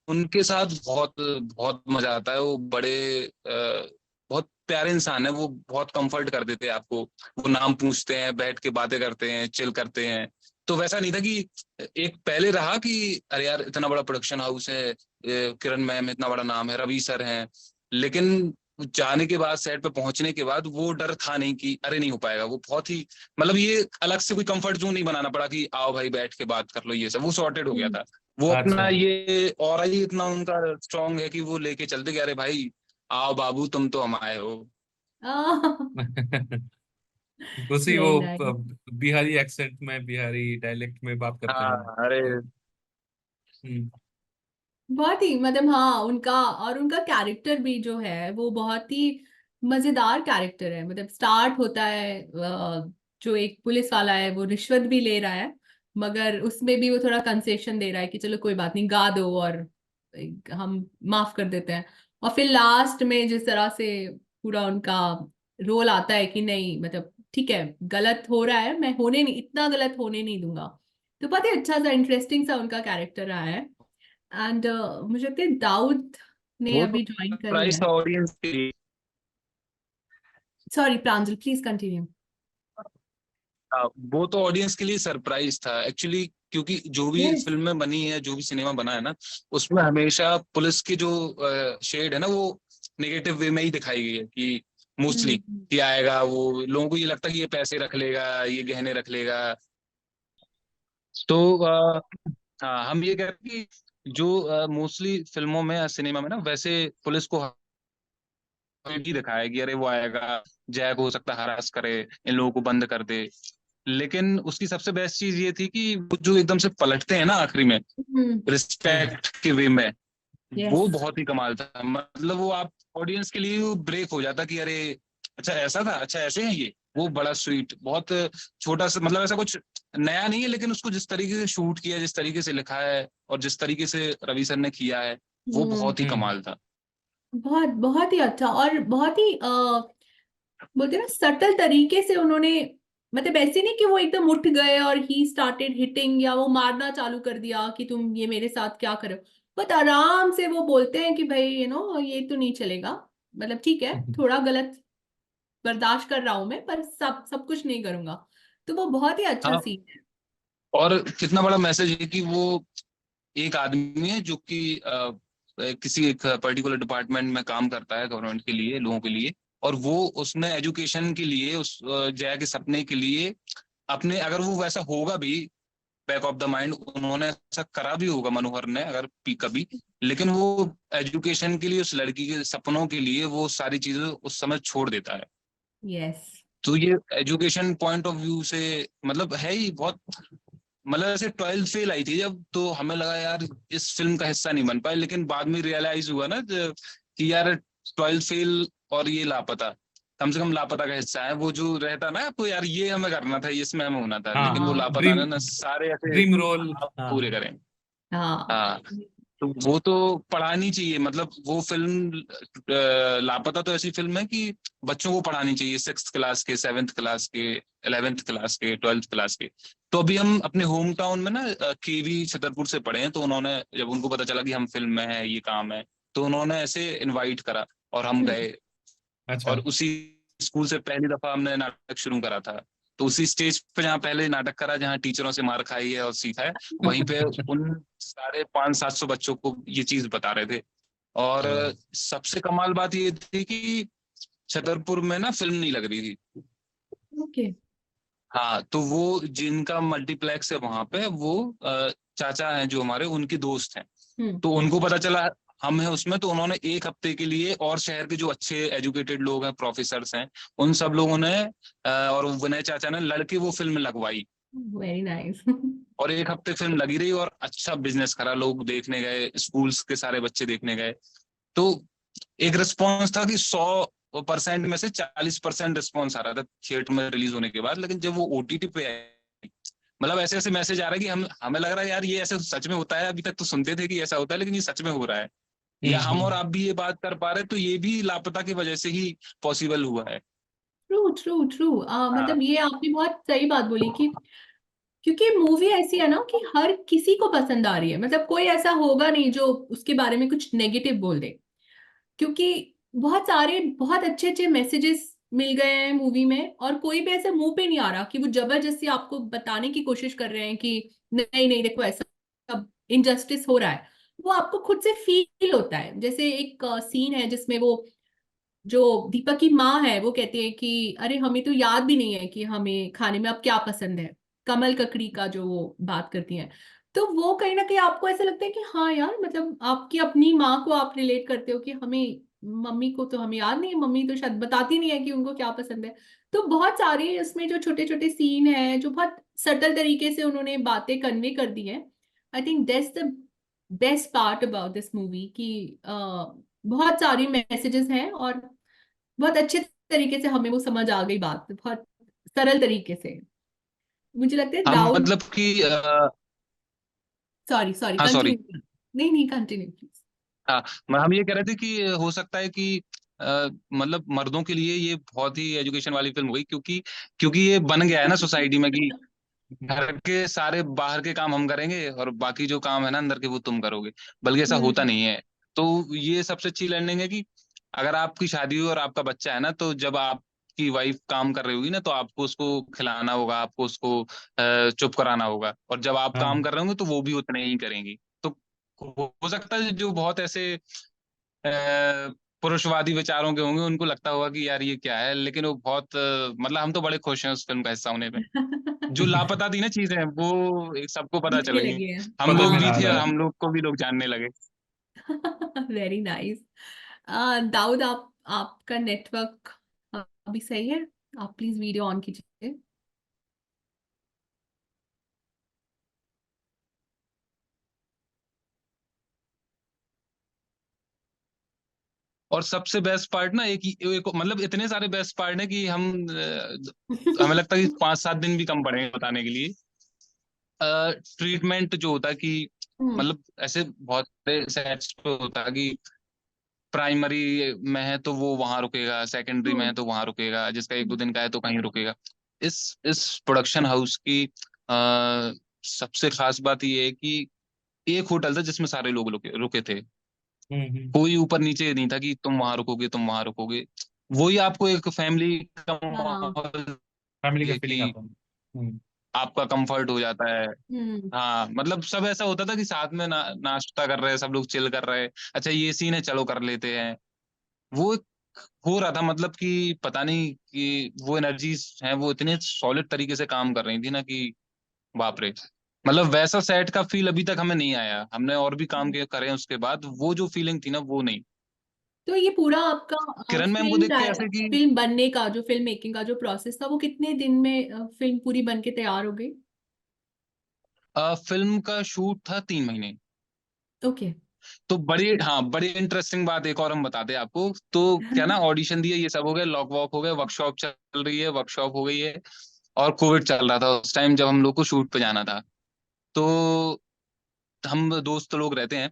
उनके साथ बहुत बहुत मजा आता है। वो बड़े बहुत प्यारे इंसान है। वो बहुत कंफर्ट कर देते हैं आपको। वो नाम पूछते हैं, बैठ के बातें करते हैं, चिल करते हैं। तो वैसा नहीं था कि एक पहले रहा कि अरे यार इतना बड़ा प्रोडक्शन हाउस है, किरण मैम इतना बड़ा नाम है, रवि सर हैं, लेकिन जाने के बाद, सेट पे पहुंचने के बाद वो डर था नहीं कि अरे नहीं हो पाएगा। वो बहुत ही मतलब ये अलग से कोई कंफर्ट जोन नहीं बनाना पड़ा कि आओ भाई बैठ के बात कर लो, ये सब वो सॉर्टेड हो गया था। वो अपना अच्छा। ये और ही इतना उनका स्ट्रांग है कि वो लेके चलते कि अरे भाई आओ बाबू तुम तो हम आए हो। उसी वो वेरी नाइस। बिहारी एक्सेंट में, बिहारी डायलेक्ट में बात करते हाँ हैं। अरे हम्म। बहुत ही मतलब हाँ, उनका और उनका कैरेक्टर भी जो है वो बहुत ही मजेदार कैरेक्टर है। मतलब स्टार्ट होता है जो एक पुलिस वाला है वो रिश्वत भी ले रहा है, मगर उसमें भी वो थोड़ा कंसेशन दे रहा है कि चलो कोई बात नहीं, गा दो और हम माफ कर देते हैं। और फिर लास्ट में जिस तरह से पूरा उनका रोल आता है कि नहीं मतलब ठीक है, गलत हो रहा है, मैं होने नहीं, इतना गलत होने नहीं दूंगा। तो बहुत ही अच्छा सा इंटरेस्टिंग सा उनका कैरेक्टर रहा है। एंड मुझे लगता है दाऊद ने वो तो अभी ज्वाइन कर लिया सरप्राइज है। था ऑडियंस के लिए। Sorry Pranjal, please continue. वो तो ऑडियंस के लिए सरप्राइज था एक्चुअली, क्योंकि जो भी यस। फिल्में बनी है, जो भी सिनेमा बना है ना, उसमें हमेशा पुलिस की जो शेड है ना, वो नेगेटिव वे में ही दिखाई गई है कि मोस्टली हम्म। कि आएगा वो, लोगों को ये लगता है कि ये पैसे रख लेगा, ये गहने रख लेगा। तो हाँ, हम ये कह रहे हैं कि जो मोस्टली फिल्मों में या सिनेमा में ना, वैसे पुलिस को ही दिखाया है कि अरे वो आएगा, जैक हो सकता है हरास करे, इन लोगों को बंद कर दे। लेकिन उसकी सबसे बेस्ट चीज ये थी कि वो जो एकदम से पलटते हैं ना आखिरी में, हम्म। हम्म। रिस्पेक्ट के वे में, यस। वो बहुत ही कमाल था। मतलब वो आप ऑडियंस के लिए ब्रेक हो जाता कि अरे अच्छा ऐसा था, अच्छा ऐसे हैं ये। वो बड़ा स्वीट, बहुत छोटा सा, मतलब ऐसा कुछ नया नहीं है, लेकिन उसको जिस तरीके से शूट किया, जिस तरीके से लिखा है, और जिस तरीके से रवि सर ने किया है, वो हम्म। बहुत ही हम्म। कमाल था। बहुत बहुत ही अच्छा, और बहुत ही बोलते हैं ना सटल तरीके से उन्होंने, मतलब ऐसे नहीं कि वो एकदम उठ गए और ही स्टार्टेड हिटिंग या वो मारना चालू कर दिया कि तुम ये मेरे साथ क्या करो। बहुत आराम से वो बोलते हैं कि भाई ये तो नहीं चलेगा, मतलब ठीक है थोड़ा गलत बर्दाश्त कर रहा हूं मैं, पर सब सब कुछ नहीं करूंगा। तो वो बहुत ही अच्छा हाँ, सीन है। और कितना बड़ा मैसेज है कि वो एक आदमी है जो कि किसी एक पर्टिकुलर डिपार्टमेंट में काम करता है, गवर्नमेंट के लिए, लोगों के लिए। और वो उसने एजुकेशन के लिए, उस जय के सपने के लिए अपने, अगर वो वैसा होगा भी, बैक ऑफ द माइंड उन्होंने ऐसा करा भी होगा मनोहर ने अगर कभी, लेकिन वो एजुकेशन के लिए, उस लड़की के सपनों के लिए वो सारी चीजें उस समय छोड़ देता है। यस। तो ये एजुकेशन पॉइंट ऑफ व्यू से मतलब है ही बहुत। मतलब ऐसे 12th फेल आई थी जब, तो हमें लगा यार इस फिल्म का हिस्सा नहीं बन पाए, लेकिन बाद में रियलाइज हुआ ना कि यार 12th फेल और ये लापता, कम से कम लापता का हिस्सा है। वो जो रहता ना आपको, यार ये हमें करना था, ये इसमें हमें होना था, हाँ, लेकिन वो हाँ। लापता ड्रीम, ने ना सारे ऐसे ड्रीम रोल। ख्वाब पूरे हाँ। करें। हाँ। हाँ, तो वो तो पढ़ानी चाहिए। मतलब वो फिल्म लापता तो ऐसी फिल्म है कि बच्चों को पढ़ानी चाहिए, 6th क्लास के, 7th क्लास के, 11th क्लास के, 12th क्लास के। तो अभी हम अपने होम टाउन में ना केवी छतरपुर से पढ़े हैं, तो उन्होंने जब उनको पता चला कि हम फिल्म में है, ये काम है, तो उन्होंने ऐसे इनवाइट करा और हम हम्म। गए। अच्छा। और उसी स्कूल से पहली दफा हमने नाटक शुरू करा था। तो उसी स्टेज पे जहाँ पहले नाटक करा, जहाँ टीचरों से मार खाई है और सीखा है, वहीं पे उन साढ़े 500-700 बच्चों को ये चीज बता रहे थे। और हाँ। सबसे कमाल बात ये थी कि छतरपुर में ना फिल्म नहीं लग रही थी। ओके। हाँ, तो वो जिनका मल्टीप्लेक्स है वहां पे, वो चाचा हैं जो हमारे, उनके दोस्त हैं। हम्म। तो उनको पता चला हम हैं उसमें, तो उन्होंने एक हफ्ते के लिए, और शहर के जो अच्छे एजुकेटेड लोग हैं, प्रोफेसर्स हैं, उन सब लोगों ने और विनय चाचा ने लड़के वो फिल्म लगवाई। Very nice. और एक हफ्ते फिल्म लगी रही, और अच्छा बिजनेस करा, लोग देखने गए, स्कूल्स के सारे बच्चे देखने गए। तो एक रिस्पॉन्स था कि 100% में से 40% रिस्पॉन्स आ रहा था थिएटर में रिलीज होने के बाद। लेकिन जब वो ओटीटी पे है, मतलब ऐसे ऐसे मैसेज आ रहा है कि हम हमें लग रहा है यार ये ऐसे सच में होता है। अभी तक तो सुनते थे कि ऐसा होता है, लेकिन ये सच में हो रहा है। या हम और हम्म। आप भी ये बात कर पा रहे, तो ये भी लापता की वजह से ही पॉसिबल हुआ है। True true true. हाँ मतलब ये आपने बहुत सही बात बोली कि क्योंकि मूवी ऐसी है ना कि हर किसी को पसंद आ रही है, मतलब कोई ऐसा होगा नहीं जो उसके बारे में कुछ नेगेटिव बोल दे, क्योंकि बहुत सारे बहुत अच्छे अच्छे मैसेजेस मिल गए हैं मूवी में, और कोई भी ऐसे मुंह पे नहीं आ रहा कि वो जबरदस्ती आपको बताने की कोशिश कर रहे हैं कि नहीं नहीं देखो ऐसा इनजस्टिस हो रहा है। वो आपको खुद से फील होता है। जैसे एक सीन है जिसमें वो जो दीपक की माँ है वो कहती है कि अरे हमें तो याद भी नहीं है कि हमें खाने में अब क्या पसंद है, कमल ककड़ी का जो वो बात करती है। तो वो कहीं ना कहीं आपको ऐसा लगता है कि हाँ यार, मतलब आपकी अपनी माँ को आप रिलेट करते हो कि हमें, मम्मी को तो हमें याद नहीं है, मम्मी तो शायद बताती नहीं है कि उनको क्या पसंद है। तो बहुत सारे इसमें जो छोटे छोटे सीन हैं जो बहुत सटल तरीके से उन्होंने बातें कन्वे कर दी हैं। I think that's the best part about this movie कि बहुत सारी मैसेजेस हैं और बहुत अच्छे तरीके से हमें वो समझ आ गई बात, बहुत सरल तरीके से। मुझे लगता है हम दाऊद, मतलब कि सॉरी सॉरी हाँ सॉरी। कंटिन्यू। नहीं नहीं कंटिन्यू प्लीज। हाँ, हम ये कह रहे थे कि हो सकता है कि मतलब मर्दों के लिए ये बहुत ही एजुकेशन वाली फिल्म हो गई, क्योंकि क्योंकि ये बन गया है ना सोसाइटी में कि घर के सारे बाहर के काम हम करेंगे और बाकी जो काम है ना अंदर के वो तुम करोगे। बल्कि ऐसा होता हम्म नहीं है। तो ये सबसे अच्छी लर्निंग है कि अगर आपकी शादी हुई और आपका बच्चा है ना, तो जब आपकी वाइफ काम कर रही होगी ना, तो आपको उसको खिलाना होगा, आपको उसको चुप कराना होगा, और जब आप काम हाँ कर रहे होंगे तो वो भी उतने ही करेंगी। तो हो सकता है जो बहुत ऐसे पुरुषवादी विचारों के होंगे उनको लगता होगा कि यार ये क्या है, लेकिन वो बहुत मतलब हम तो बड़े खुश हैं उस फिल्म का हिस्सा होने पे। जो लापता थी ना चीजें, वो एक सबको पता चल दिखने गई। लगी है। हम पता लोग में भी आ थे रहा और है। हम लोग को भी लोग जानने लगे। Very nice. दाऊद, आप आपका नेटवर्क अभी सही है? आप प्लीज वीडियो ऑन कीजिए। और सबसे बेस्ट पार्ट ना एक मतलब इतने सारे बेस्ट पार्ट है कि हम हमें लगता है कि 5-7 दिन भी कम पड़ेंगे बताने के लिए। ट्रीटमेंट जो होता है कि हम्म मतलब ऐसे बहुत सारे सेट्स पे होता है कि प्राइमरी में है तो वो वहां रुकेगा, सेकेंडरी में है हम्म तो वहां रुकेगा, जिसका 1-2 दिन का है तो कहीं रुकेगा। इस प्रोडक्शन हाउस की आ, सबसे खास बात ये है कि एक होटल था जिसमें सारे लोग रुके रुके थे। हम्म। कोई ऊपर नीचे नहीं था कि तुम वहां रुकोगे तुम वहां रुकोगे। वही आपको एक फैमिली का हाँ माहौल फैमिली का है फीलिंग कि आता है। हम्म। आपका कंफर्ट हो जाता है। हम्म हाँ मतलब सब ऐसा होता था कि साथ में नाश्ता कर रहे हैं, सब लोग चिल कर रहे हैं, अच्छा ये सीन है चलो कर लेते हैं। वो एक हो रहा था, मतलब कि पता नहीं कि वो एनर्जीज हैं वो इतने सॉलिड तरीके से काम कर रही थी ना कि बाप रे। मतलब वैसा सेट का फील अभी तक हमें नहीं आया, हमने और भी काम हम्म। के करे हैं उसके बाद, वो जो फीलिंग थी ना वो नहीं। तो ये पूरा आपका किरण मैम को देख के ऐसे कि फिल्म बनने का, जो फिल्म मेकिंग का जो प्रोसेस था, वो कितने दिन में फिल्म पूरी बन के तैयार हो गई? फिल्म का शूट था 3 महीने। ओके। तो बड़ी हाँ बड़ी इंटरेस्टिंग बात एक और हम बताते हैं आपको। तो क्या ना ऑडिशन दिए, ये सब हो गया, लॉक वॉक हो गया, वर्कशॉप चल रही है, वर्कशॉप हो गई है, और कोविड चल रहा था उस टाइम जब हम लोग को शूट पे जाना था। तो हम दोस्त लोग रहते हैं,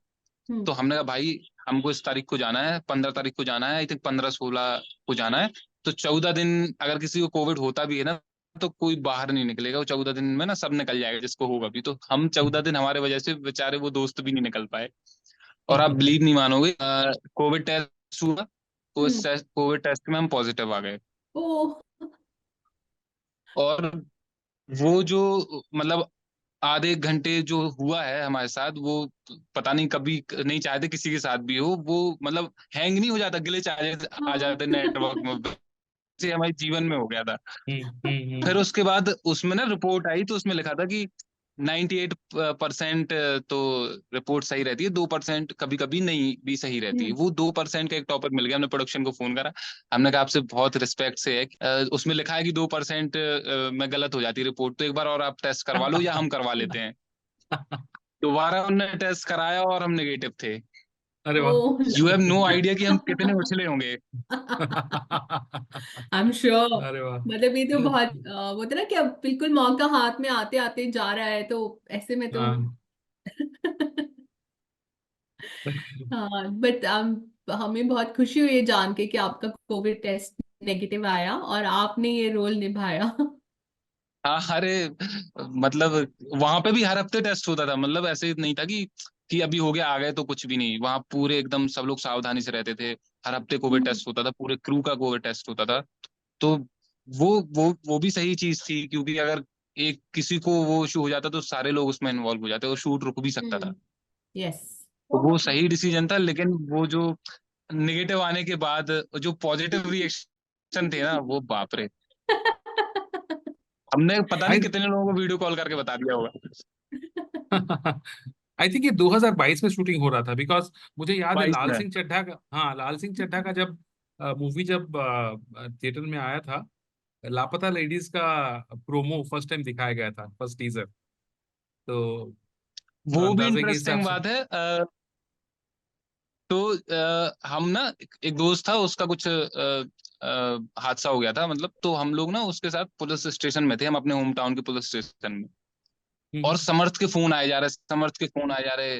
हम्म तो हमने कहा भाई हमको इस तारीख को जाना है, 15 तारीख को जाना है, आई थिंक 15-16 को जाना है। तो 14 दिन अगर किसी को कोविड होता भी है ना, तो कोई बाहर नहीं निकलेगा, वो 14 दिन में ना सब निकल जाएगा जिसको होगा भी। तो हम 14 दिन हमारे वजह से बेचारे वो दोस्त भी नहीं निकल पाए। और आप बिलीव नहीं मानोगे, कोविड टेस्ट हुआ तो इस हम्म। कोविड टेस्ट में हम पॉजिटिव आ गए। ओ। और वो जो मतलब आधे 1 घंटे जो हुआ है हमारे साथ, वो पता नहीं कभी नहीं चाहते किसी के साथ भी हो, वो मतलब हैंग नहीं हो जाता, ग्लिच आ हाँ। जाते नेटवर्क में, से हमारे जीवन में हो गया था। फिर हम्म। उसके बाद उसमें ना रिपोर्ट आई तो उसमें लिखा था कि 98% तो रिपोर्ट सही रहती है, 2% कभी कभी नहीं भी सही रहती है। हम्म। वो 2% का एक टॉपिक मिल गया, हमने प्रोडक्शन को फोन करा, हमने कहा आपसे बहुत रिस्पेक्ट से है उसमें लिखा है कि 2% में गलत हो जाती है रिपोर्ट, तो एक बार और आप टेस्ट करवा लो या हम करवा लेते हैं। दोबारा हमने टेस्ट कराया और हम नेगेटिव थे। अरे ओ। वाह। यू हैव नो आइडिया कि हम कितने उछले होंगे। I am sure. अरे वाह। मतलब ये तो बहुत वो था ना कि अब बिल्कुल मौका हाथ में आते आते जा रहा है, तो ऐसे में तो हाँ हाँ बट हमें बहुत खुशी हुई ये जान के कि आपका कोविड टेस्ट नेगेटिव आया और आपने ये रोल निभाया। हाँ, अरे मतलब वहां पे भी हर हफ्ते टेस्ट होता था, मतलब ऐसे नहीं था कि अभी हो गया आ गए तो कुछ भी नहीं, वहां पूरे एकदम सब लोग सावधानी से रहते थे। हर हफ्ते कोविड हम्म टेस्ट होता था, पूरे क्रू का कोविड टेस्ट होता था। तो वो भी सही चीज थी, क्योंकि अगर एक किसी को वो इशू हो जाता तो सारे लोग उसमें इन्वॉल्व हो जाते और शूट रुक भी सकता था। हम्म। यस। तो वो सही डिसीजन था, लेकिन वो जो निगेटिव आने के बाद जो पॉजिटिव रिएक्शन थे ना, वो बाप रे। हमने पता नहीं आई कितने लोगों को वीडियो कॉल करके बता दिया होगा। आई थिंक ये 2022 में शूटिंग हो रहा था, बिकॉज मुझे याद है 22 लाल में। सिंह चड्ढा का, हाँ लाल सिंह चड्ढा का जब मूवी जब थिएटर में आया था, लापता लेडीज का प्रोमो फर्स्ट टाइम दिखाया गया था, फर्स्ट टीजर। तो वो भी अंदाजे के हिसाब इंटरेस्टिंग से। बात है। तो हम ना एक दोस्त था, उसका कुछ हादसा हो गया था, मतलब तो हम लोग ना उसके साथ पुलिस स्टेशन में थे, हम अपने होम टाउन के पुलिस स्टेशन में। और हम्म, समर्थ के फोन आए जा रहे, समर्थ के फोन आए जा रहे।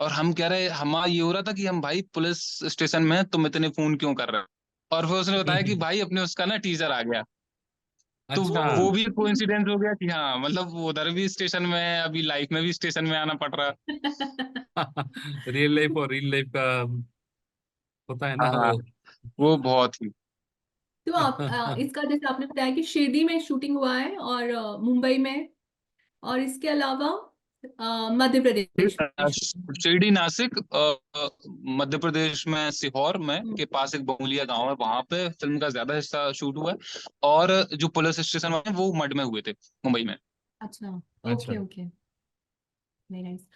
और हम कह रहे, हमारा ये हो रहा था कि हम भाई पुलिस स्टेशन में हैं, तुम इतने फोन क्यों कर रहे हो। और फिर उसने बताया कि हम्म। भाई अपने उसका ना टीचर आ गया। तो अच्छा। वो भी कोइंसिडेंस हो गया कि हाँ, मतलब वो उधर भी स्टेशन में है, अभी लाइफ में भी स्टेशन में आना पड़ रहा। रियल लाइफ और रियल लाइफ का होता है ना हाँ, वो। वो बहुत ही। तो आप इसका जैसे आपने बताया कि शिरडी में शूटिंग हुआ है और मुंबई में, और इसके अलावा मध्य प्रदेश में शिरडी, नासिक, मध्य प्रदेश में सीहोर में हम्म, के पास एक बंगुलिया गांव है, वहां पे फिल्म का ज्यादा हिस्सा शूट हुआ है। और जो पुलिस स्टेशन है वो मड में हुए थे, मुंबई में। अच्छा। अच्छा। Okay okay. Very nice.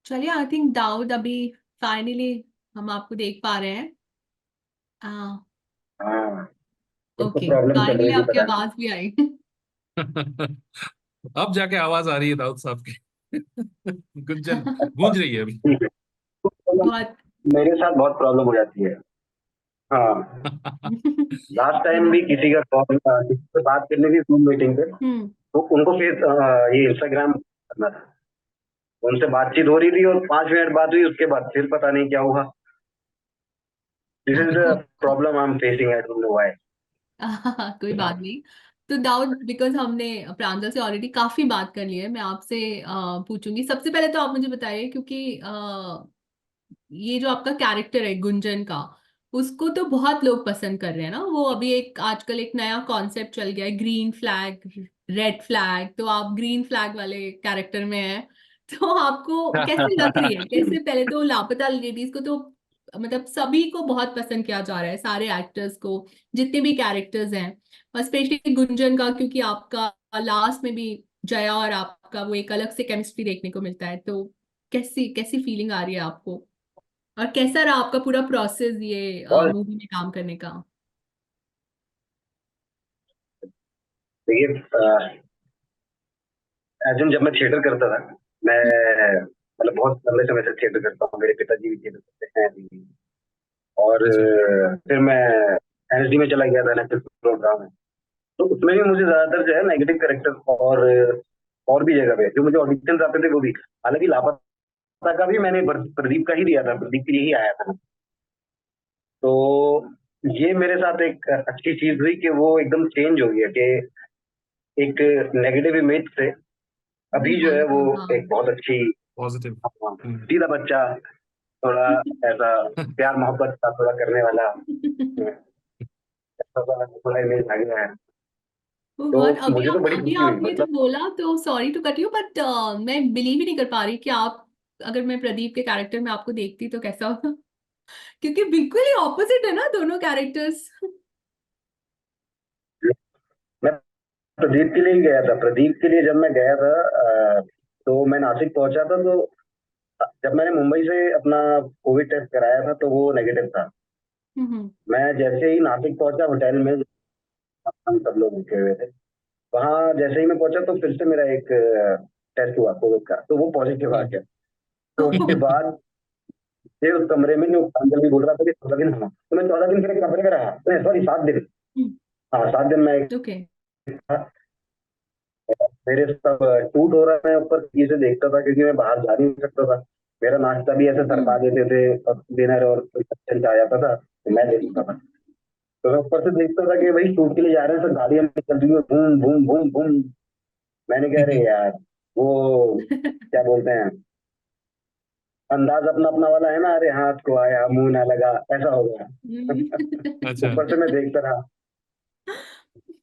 चलिए आई थिंक दाऊद अभी फाइनली हम आपको देख पा रहे हैं। हाँ, कुछ तो ओके प्रॉब्लम चल फाइनली रही थी, आपकी पता नहीं। आवाज भी आई। अब जाके आवाज आ रही है दाऊद साहब की। गुंजन गूंज रही है अभी। ठीक है, कुछ प्रॉब्लम बहुत। मेरे साथ बहुत प्रॉब्लम हो जाती है। हाँ, लास्ट टाइम भी किसी का कॉल, किसी से बात करने की जूम मीटिंग पे, हम्म। तो उनको फिर ये इंस्टाग्राम करना था। उनसे बातचीत हो रही थी और 5 मिनट बात हुई, उसके बाद फिर पता नहीं क्या हुआ। This is the problem I am facing, I don't know why. कोई बात नहीं। तो दाऊद बिकॉज हमने प्रांजल से ऑलरेडी काफी बात कर ली है, मैं आपसे पूछूंगी। सबसे पहले तो आप मुझे बताइए, क्योंकि ये जो आपका कैरेक्टर है गुंजन का, उसको तो बहुत लोग पसंद कर रहे हैं ना। वो अभी एक आजकल एक नया कॉन्सेप्ट चल गया है, ग्रीन फ्लैग रेड फ्लैग, तो आप ग्रीन फ्लैग वाले कैरेक्टर में हैं। तो आपको कैसे लग रही है, कैसे? पहले तो लापता लेडीज को तो मतलब सभी को बहुत पसंद किया जा रहा है, सारे एक्टर्स को, जितने भी कैरेक्टर्स हैं, और स्पेशली गुंजन का, क्योंकि आपका लास्ट में भी जया और आपका वो एक अलग से केमिस्ट्री देखने को मिलता है। तो कैसी कैसी फीलिंग आ रही है आपको, और कैसा रहा आपका पूरा प्रोसेस ये बहुत मूवी में काम करने का? देखिए, एज जब मैं थिएटर करता था, मैं मतलब बहुत लंबे समय से थिएटर करता हूँ, मेरे पिताजी भी थिएटर करते हैं अभी। और अच्छा। फिर मैं एनएसडी में चला गया था, नेशनल प्रोग्राम है। तो उसमें भी मुझे ज्यादातर जो है नेगेटिव कैरेक्टर, और भी जगह पे जो मुझे ऑडिशन आते थे वो भी, हालांकि लापता का भी मैंने प्रदीप का ही दिया था, प्रदीप के लिए ही आया था। तो ये मेरे साथ एक अच्छी चीज हुई कि वो एकदम चेंज हो गया, कि एक नेगेटिव इमेज से अभी जो है वो हाँ हाँ। एक बहुत अच्छी, पॉजिटिव। हाँ, सीधा बच्चा, थोड़ा ऐसा प्यार मोहब्बत का थोड़ा करने वाला, ऐसा सा थोड़ा इमेज आ गया है। ओ तो गॉड, अभी मुझे तो आप बड़ी अभी खुशी हुई, आपने जो मतलब। बोला, तो sorry to cut you but मैं बिलीव ही नहीं कर पा रही कि आप, अगर मैं प्रदीप के कैरेक्टर में आपको देखती तो कैसा होगा। क्योंकि बिल्कुल ही ऑपोजिट है ना दोनों कैरेक्टर्स। मैं प्रदीप के लिए ही गया था, प्रदीप के लिए जब मैं गया था, तो मैं नासिक पहुंचा था, तो जब मैंने मुंबई से अपना कोविड टेस्ट कराया था तो वो नेगेटिव था। हम्म। मैं जैसे ही नासिक पहुंचा होटल में, हम सब लोग रुके हुए थे वहां, जैसे ही मैं पहुंचा तो फिर से मेरा एक टेस्ट हुआ कोविड का, तो वो पॉजिटिव आ गया। तो उसके बाद फिर उस कमरे में जो अंकल भी बोल रहा था कि 14 दिन, हाँ, तो मैं 14 दिन फिर एक कमरे में रहा, नहीं सॉरी 7 दिन, हाँ 7 दिन मैं ओके। था। मेरे सब टूट हो रहा है, मैं ऊपर चीजें देखता था क्योंकि मैं बाहर जा नहीं सकता था। मेरा नाश्ता भी ऐसे सरका देते थे, और डिनर और कोई फंक्शन आ जाता था तो मैं देखता था। तो मैं ऊपर से देखता था कि भाई शूट के लिए जा रहे हैं, सब गाड़ियां निकल रही है, बूम बूम बूम बूम। मैंने कह रहे यार, वो क्या बोलते हैं, अंदाज अपना अपना वाला है ना, अरे हाथ को आया मुंह ना लगा, ऐसा हो गया। अच्छा। ऊपर से मैं देखता रहा।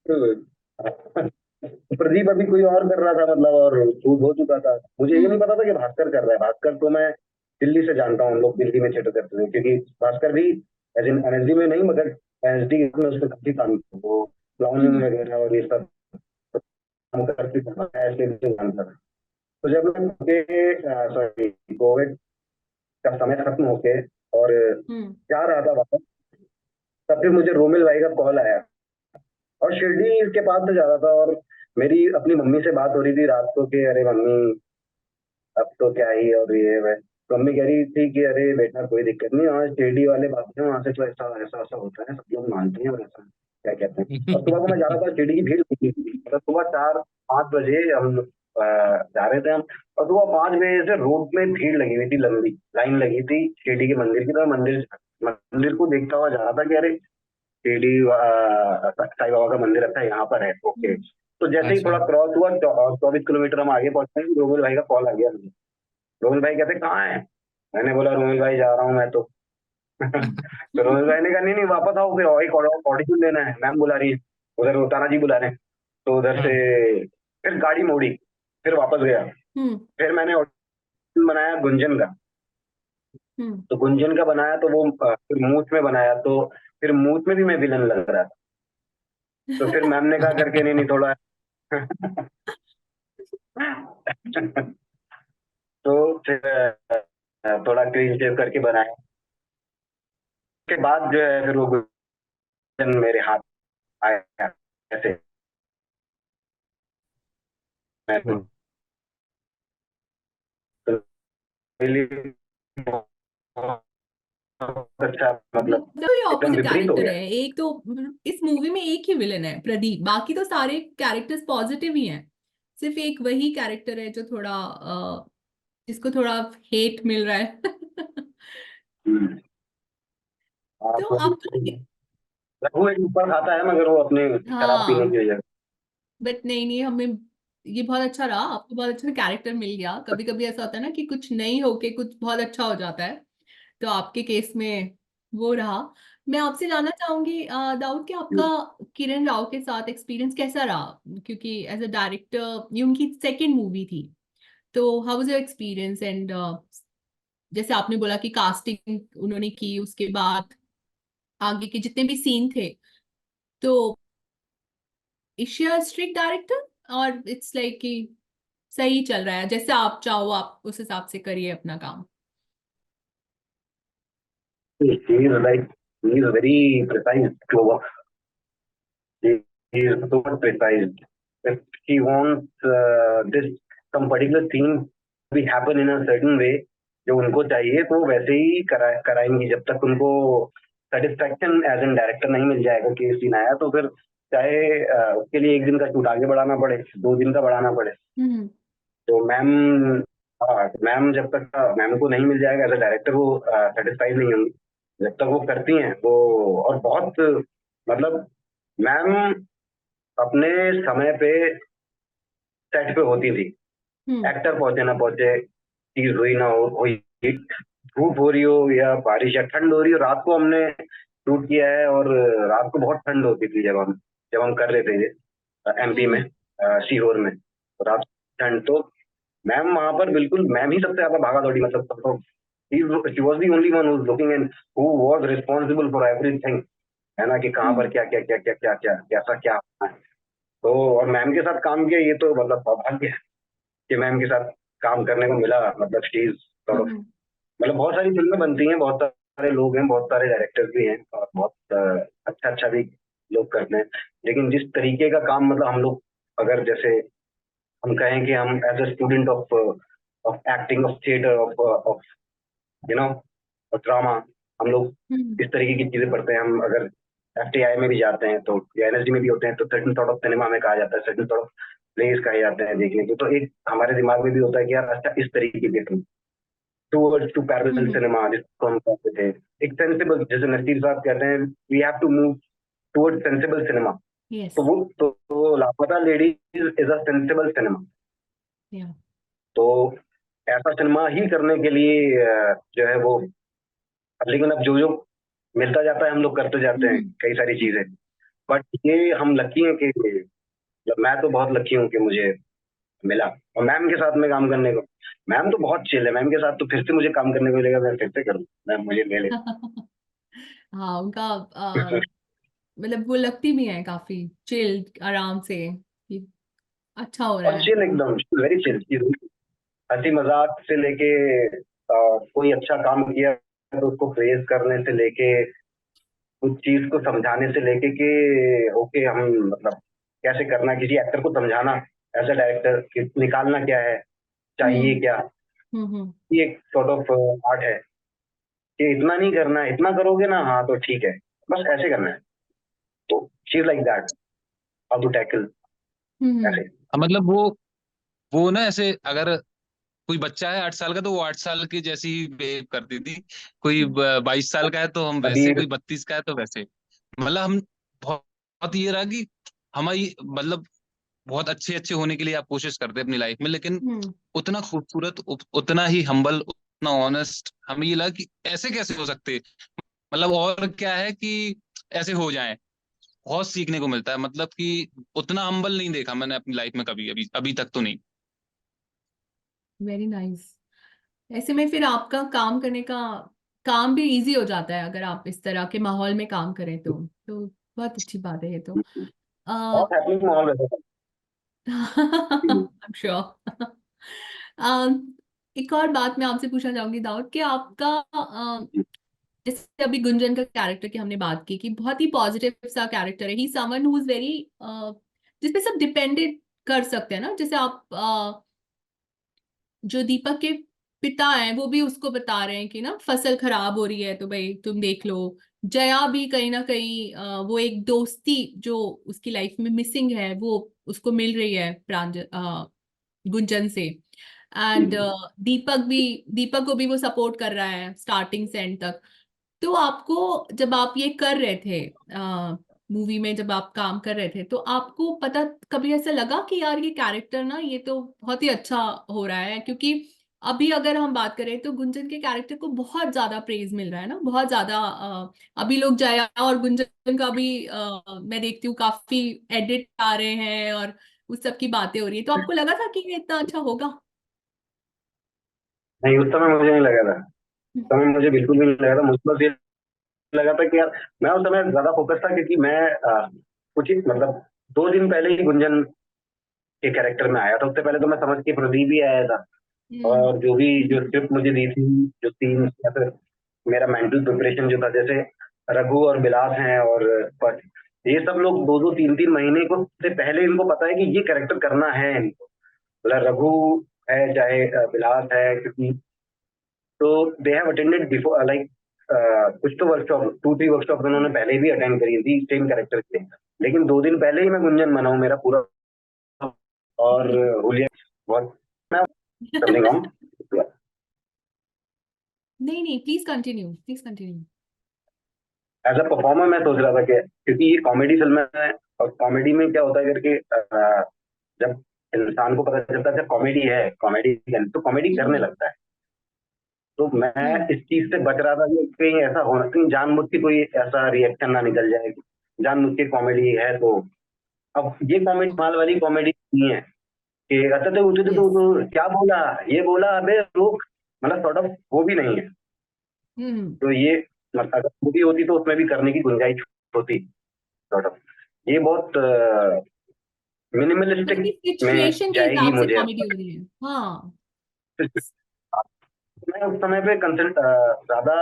तो प्रदीप अभी कोई और कर रहा था, मतलब, और शूट हो चुका था। मुझे ये नहीं पता था कि भास्कर कर रहा है। भास्कर तो मैं दिल्ली से जानता हूँ, हम लोग दिल्ली में थिएटर करते थे, क्योंकि भास्कर भी एज इन एनएसडी में नहीं, मगर एनएसडी में उसने काफी काम किया, वो क्लाउनिंग वगैरह और ये सब काम करते थे, मैं ऐसे भी जानता था। तो जब मैं सॉरी, कोविड का समय खत्म होके और जा रहा था वापस, तब फिर मुझे रोमिल भाई का कॉल आया, और शिरडी के पास से जा रहा था, और मेरी अपनी मम्मी से बात हो रही थी रात को कि अरे मम्मी अब तो क्या ही, और ये वह। तो मम्मी कह रही थी कि अरे बेटा कोई दिक्कत नहीं, वहाँ शिरडी वाले बाबा हैं, वहां से तो ऐसा ऐसा ऐसा होता है, सब लोग मानते हैं, और ऐसा क्या कहते हैं। और सुबह को मैं जा रहा था, शिरडी की भीड़ लगी थी, मतलब सुबह 4-5 बजे हम जा रहे थे हम। और सुबह 5 बजे से रोड में भीड़ लगी हुई थी, लंबी लाइन लगी थी शिरडी के मंदिर की। तो मैं मंदिर मंदिर को देखता हुआ जा रहा था कि अरे शिरडी साई बाबा का मंदिर अच्छा यहाँ पर है, ओके। तो जैसे ही अच्छा। थोड़ा क्रॉस हुआ, 24 किलोमीटर हम आगे पहुंचे, रोमिल भाई का कॉल आ गया मुझे। रोमिल भाई कहते कहाँ है? मैंने बोला रोमिल भाई जा रहा हूँ मैं तो। तो रोमिल भाई ने कहा नहीं नहीं वापस आओ, फिर और एक ऑडिशन देना है, मैम बुला रही है, उधर ताना जी बुला रहे हैं। तो उधर से फिर गाड़ी मोड़ी, फिर वापस गया। फिर मैंने ऑडिशन बनाया गुंजन का। तो गुंजन का बनाया तो वो फिर मूछ में बनाया, तो फिर मूछ में भी मैं विलन लग रहा था। तो फिर मैम ने कहा करके नहीं नहीं थोड़ा तो फिर थोड़ा क्लीन शेव करके बनाया। के बाद जो है फिर वो गुंजन मेरे हाथ आया ऐसे। मैं तो really बहुत अच्छा, मतलब मतलब ये एकदम ऑपोजिट विपरीत हो कैरेक्टर गया। है। एक तो इस मूवी में एक ही विलन है प्रदीप, बाकी तो सारे कैरेक्टर्स पॉजिटिव ही हैं। सिर्फ एक वही कैरेक्टर है जो थोड़ा जिसको थोड़ा हेट मिल रहा है। हम्म। तो आप आपका रघु एक ऊपर खाता है, मगर वो अपने शराब पीने हाँ, की वजह बट नहीं नहीं, हमें ये बहुत अच्छा रहा, आपको बहुत अच्छा कैरेक्टर मिल गया। कभी कभी ऐसा होता है ना कि कुछ नहीं होके कुछ बहुत अच्छा हो जाता है, तो आपके केस में वो रहा। मैं आपसे जानना चाहूंगी दाऊद, कि से। आपका किरण राव के साथ एक्सपीरियंस कैसा रहा? क्योंकि एज अ डायरेक्टर ये उनकी सेकंड मूवी थी, तो how was your experience? And जैसे आपने बोला कि कास्टिंग उन्होंने की, उसके बाद आगे के जितने भी सीन थे, तो is she a strict director, और इट्स लाइक कि सही चल रहा है, जैसे आप चाहो आप उस हिसाब से करिए अपना काम? He is like, he is very precise to work. He is super precise. If he wants this some particular thing to be happen in a certain way, जो उनको चाहिए तो वैसे ही कराएंगी। जब तक उनको सेटिस्फेक्शन एज एन डायरेक्टर नहीं मिल जाएगा कि सीन आया, तो फिर चाहे उसके लिए 1 दिन का शूट आगे बढ़ाना पड़े, 2 दिन का बढ़ाना पड़े। तो मैम, हाँ मैम जब तक मैम को नहीं मिल जाएगा एज अ डायरेक्टर, वो सेटिस्फाइड नहीं होंगी जब तक वो करती हैं वो। और बहुत, मतलब, मैम अपने समय पे सेट पे होती थी। एक्टर पहुंचे ना पहुंचे, चीज हुई ना हुई, धूप हो रही हो या बारिश या ठंड हो रही हो, रात को हमने शूट किया है। और रात को बहुत ठंड होती थी जब हम कर रहे थे एमपी में, सीहोर में, रात को ठंड। तो मैम वहां पर बिल्कुल, मैम ही सबसे ज्यादा भागा दौड़ी, मतलब she was the only one who was looking and who was responsible for everything, है ना, कि कहाँ पर क्या क्या क्या क्या क्या क्या कैसा क्या होना है। तो और मैम के साथ काम किया, ये तो मतलब सौभाग्य है कि मैम के साथ काम करने को मिला। मतलब शी इज सॉर्ट ऑफ, मतलब बहुत सारी फिल्में बनती हैं, बहुत सारे लोग हैं, बहुत सारे डायरेक्टर्स भी हैं, और बहुत अच्छा अच्छा भी लोग करते हैं। लेकिन जिस तरीके का काम, मतलब हम लोग अगर जैसे हम कहें कि हम as a student of acting, of theatre, of you know drama, हम लोग इस तरीके की चीजें पढ़ते हैं। हम अगर एफटीआई में भी जाते हैं तो, या एनएसडी में भी होते हैं, तो सर्टेन सॉर्ट ऑफ सिनेमा में कहा जाता है, सर्टेन सॉर्ट ऑफ प्लेस कहे जाते हैं देखने की। तो एक हमारे दिमाग में भी होता है कि यार अच्छा इस तरीके की film, towards to parallel hmm cinema, जिसको हम कहते थे एक सेंसिबल, जैसे नसीर साहब कहते हैं, we have to move towards sensible cinema. Yes तो वो तो Laapataa Ladies is a sensible cinema. या तो ऐसा सिनेमा ही करने के लिए जो है वो, लेकिन अब जो जो मिलता जाता है हम लोग करते जाते हैं कई सारी चीजें। बट ये हम लकी हैं कि, मैं तो बहुत लकी हूँ कि मुझे मिला, और मैम के साथ में काम करने को। मैम तो बहुत चिल है, मैम के साथ तो फिर से मुझे काम करने को मिलेगा, मैं फिर से करूँ, मैम मुझे ले ले। हाँ उनका मतलब वो लगती भी है काफी चिल, आराम से कि अच्छा हो रहा और है। चिल एकदम, वेरी चिल। हंसी मजाक से लेके कोई अच्छा काम किया तो उसको प्रेज करने से लेके, कुछ चीज को समझाने से लेके कि ओके हम मतलब कैसे करना है, किसी एक्टर को समझाना एज अ डायरेक्टर कि निकालना क्या है, चाहिए हम्म क्या। हम्म। ये एक सॉर्ट ऑफ आर्ट है कि इतना नहीं करना है, इतना करोगे ना हाँ तो ठीक है, बस ऐसे करना है। तो चीज like that, how to tackle hmm ऐसे। मतलब वो ना ऐसे, अगर कोई बच्चा है 8 साल का तो वो 8 साल की जैसी ही बिहेव करती थी, कोई 22 साल का है तो हम अभी वैसे, कोई 32 का है तो वैसे। मतलब हम बहुत बहुत ये रहा कि हमारी मतलब बहुत अच्छे अच्छे होने के लिए आप कोशिश करते हैं अपनी लाइफ में, लेकिन हम्म। उतना खूबसूरत, उतना ही हम्बल, उतना ऑनेस्ट हमें ये लगा कि ऐसे कैसे हो सकते, मतलब और क्या है कि ऐसे हो जाए। बहुत सीखने को मिलता है, मतलब कि उतना हम्बल नहीं देखा मैंने अपनी लाइफ में कभी, अभी अभी तक तो नहीं। Very nice. ऐसे में फिर आपका काम करने का काम भी इजी हो जाता है अगर आप इस तरह के माहौल में काम करें तो बहुत अच्छी बात है ये तो। आ, बहुत हैपनिंग माहौल रहता था। I'm sure. एक और बात मैं आपसे पूछना चाहूंगी दाऊद कि आपका जैसे अभी गुंजन का कैरेक्टर की हमने बात की कि बहुत ही पॉजिटिव सा कैरेक्टर है, ही समवन हु इज वेरी, जिसपे सब डिपेंडेंट कर सकते हैं ना, जैसे आप जो दीपक के पिता हैं वो भी उसको बता रहे हैं कि ना फसल खराब हो रही है तो भाई तुम देख लो। जया भी कहीं ना कहीं वो एक दोस्ती जो उसकी लाइफ में मिसिंग है वो उसको मिल रही है गुंजन से। एंड दीपक को भी वो सपोर्ट कर रहा है स्टार्टिंग से एंड तक। तो आपको जब आप ये कर रहे थे मूवी में, जब आप काम कर रहे थे तो आपको पता कभी ऐसा लगा कि यार ये कैरेक्टर ना ये तो बहुत ही अच्छा हो रहा है? क्योंकि अभी अगर हम बात करें तो गुंजन के कैरेक्टर को बहुत ज्यादा प्रेज मिल रहा है ना, बहुत ज्यादा अभी लोग जया और गुंजन का भी मैं देखती हूँ काफी एडिट आ रहे हैं और उस सब की बातें हो रही है। तो आपको लगा था कि ये इतना अच्छा होगा? नहीं, उस समय मुझे नहीं लगा था, उस समय मुझे बिल्कुल भी नहीं लगा था। मुझे बस ये लगा था कि यार, मैं उस समय ज्यादा फोकस था क्योंकि मैं कुछ ही मतलब 2 दिन पहले ही गुंजन के कैरेक्टर में आया था। उससे पहले तो मैं समझ के प्रदीप ही आया था, हम्म और जो भी जो स्क्रिप्ट मुझे दी थी, जो सीन या फिर मेरा मेंटल प्रिपरेशन जो था, जैसे रघु और बिलास हैं और स्पर्श, ये सब लोग 2-2 3-3 महीने को से पहले इनको पता है कि ये कैरेक्टर करना है इनको। मतलब रघु है चाहे बिलास है, क्योंकि तो they have attended before, like कुछ तो वर्कशॉप, 2-3 वर्कशॉप उन्होंने पहले भी अटेंड करी थी सेम कैरेक्टर के लिए। लेकिन 2 दिन पहले ही मैं गुंजन बना हूँ, मेरा पूरा। और हुलिया बहुत समथिंग रॉन्ग। नहीं नहीं, please continue, please continue. As a performer मैं सोच रहा था कि क्योंकि ये कॉमेडी फिल्म है, और कॉमेडी में क्या होता है करके जब इंसान को पता चलता है जब कॉमेडी है, कॉमेडी तो कॉमेडी करने हम्म लगता है। तो मैं हम्म इस चीज से बच रहा था कि कहीं ऐसा होना, कहीं जानबूझ के कोई ऐसा रिएक्शन ना निकल जाए कि जानबूझ के कॉमेडी है। तो अब ये कॉमेडी माल वाली कॉमेडी नहीं है कि अच्छा तो उठे यस तो क्या बोला, ये बोला अबे रोक, मतलब सॉर्ट ऑफ वो भी नहीं है। हम्म। तो ये मतलब अगर मूवी होती तो उसमें भी करने की गुंजाइश होती सॉर्ट ऑफ। ये बहुत मतलब मिनिमलिस्टिक कि में सिचुएशन के जाएगी हिसाब से मुझे कॉमेडी ऐसा हो रही है। हाँ। लगता है। मैं उस समय पे ज्यादा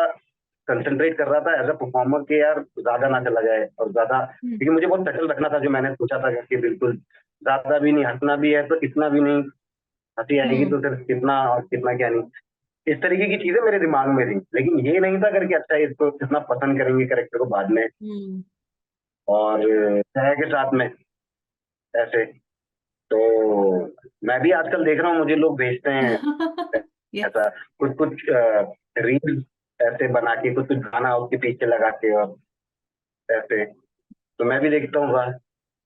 कंसंट्रेट कर रहा था एज अ परफॉर्मर के, यार ज्यादा ना चला जाए और ज्यादा, हम्म क्योंकि मुझे बहुत सेटल रखना था जो मैंने सोचा था कि बिल्कुल ज्यादा भी नहीं हंसना भी है तो इतना भी नहीं, हंसी आएगी हम्म तो सिर्फ कितना और कितना क्या नहीं, इस तरीके की चीजें मेरे दिमाग में थी। लेकिन ये नहीं था करके अच्छा इसको कितना पसंद करेंगे कैरेक्टर को बाद में, हम्म। और छाया के साथ में ऐसे। तो मैं भी आजकल देख रहा हूँ, मुझे लोग भेजते हैं यस ऐसा कुछ कुछ रील ऐसे बना के कुछ कुछ गाना उसके पीछे लगा के और ऐसे, तो मैं भी देखता हूँ वहाँ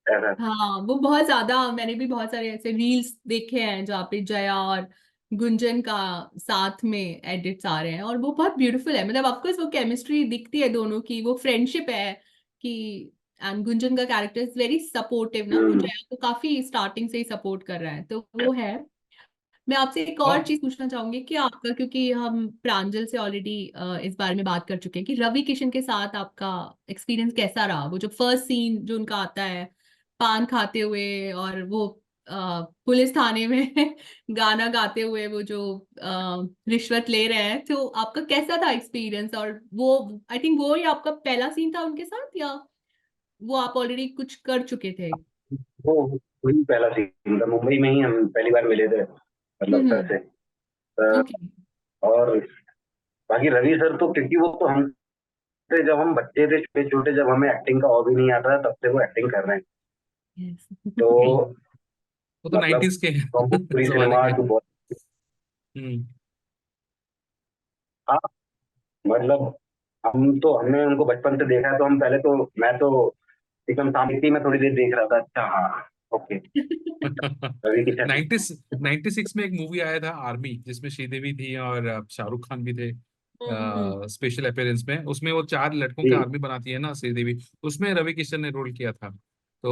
ऐसा। हाँ, वो बहुत ज्यादा, मैंने भी बहुत सारे ऐसे रील्स देखे हैं जहाँ पे जया और गुंजन का साथ में एडिट्स आ रहे हैं, और वो बहुत ब्यूटीफुल है। मतलब ऑफकोर्स वो केमिस्ट्री दिखती है दोनों की, वो फ्रेंडशिप है कि, एंड गुंजन का कैरेक्टर इज वेरी सपोर्टिव ना, वो हम्म। जया को काफी स्टार्टिंग से ही सपोर्ट कर रहा है, तो वो है। मैं आपसे एक और और चीज पूछना चाहूंगी कि आपका, क्योंकि हम प्रांजल से ऑलरेडी इस बारे में बात कर चुके हैं, कि रवि किशन के साथ आपका एक्सपीरियंस कैसा रहा? वो जो फर्स्ट सीन जो उनका आता है पान खाते हुए, और वो पुलिस थाने में गाना गाते हुए, वो जो रिश्वत ले रहे हैं, तो आपका कैसा था एक्सपीरियंस? और वो, आई थिंक वो ही आपका पहला सीन था उनके साथ, या वो आप ऑलरेडी कुछ कर चुके थे? वो वही पहला सीन था, मुंबई में ही हम पहली बार मिले थे, मतलब सर से। ओके। और बाकी रवि सर तो, क्योंकि वो तो हम से जब हम बच्चे थे छोटे छोटे, जब हमें एक्टिंग का हॉबी नहीं आता था, तब से वो एक्टिंग कर रहे हैं। यस। तो वो तो मतलब 90s के फ्रॉम पूरी जमाने सिनेमा के। टू बॉलीवुड, हम्म। हाँ मतलब हमने उनको बचपन से देखा है, तो हम पहले तो, मैं तो एकदम सामने में थोड़ी देर देख रहा था, अच्छा हाँ ओके, रवि किशन। 96 में एक मूवी आया था आर्मी, जिसमें श्रीदेवी थी और शाहरुख खान भी थे हम्म। स्पेशल अपीयरेंस में। उसमें वो 4 लड़कों जी का आर्मी बनाती है ना श्रीदेवी, उसमें रवि किशन ने रोल किया था। तो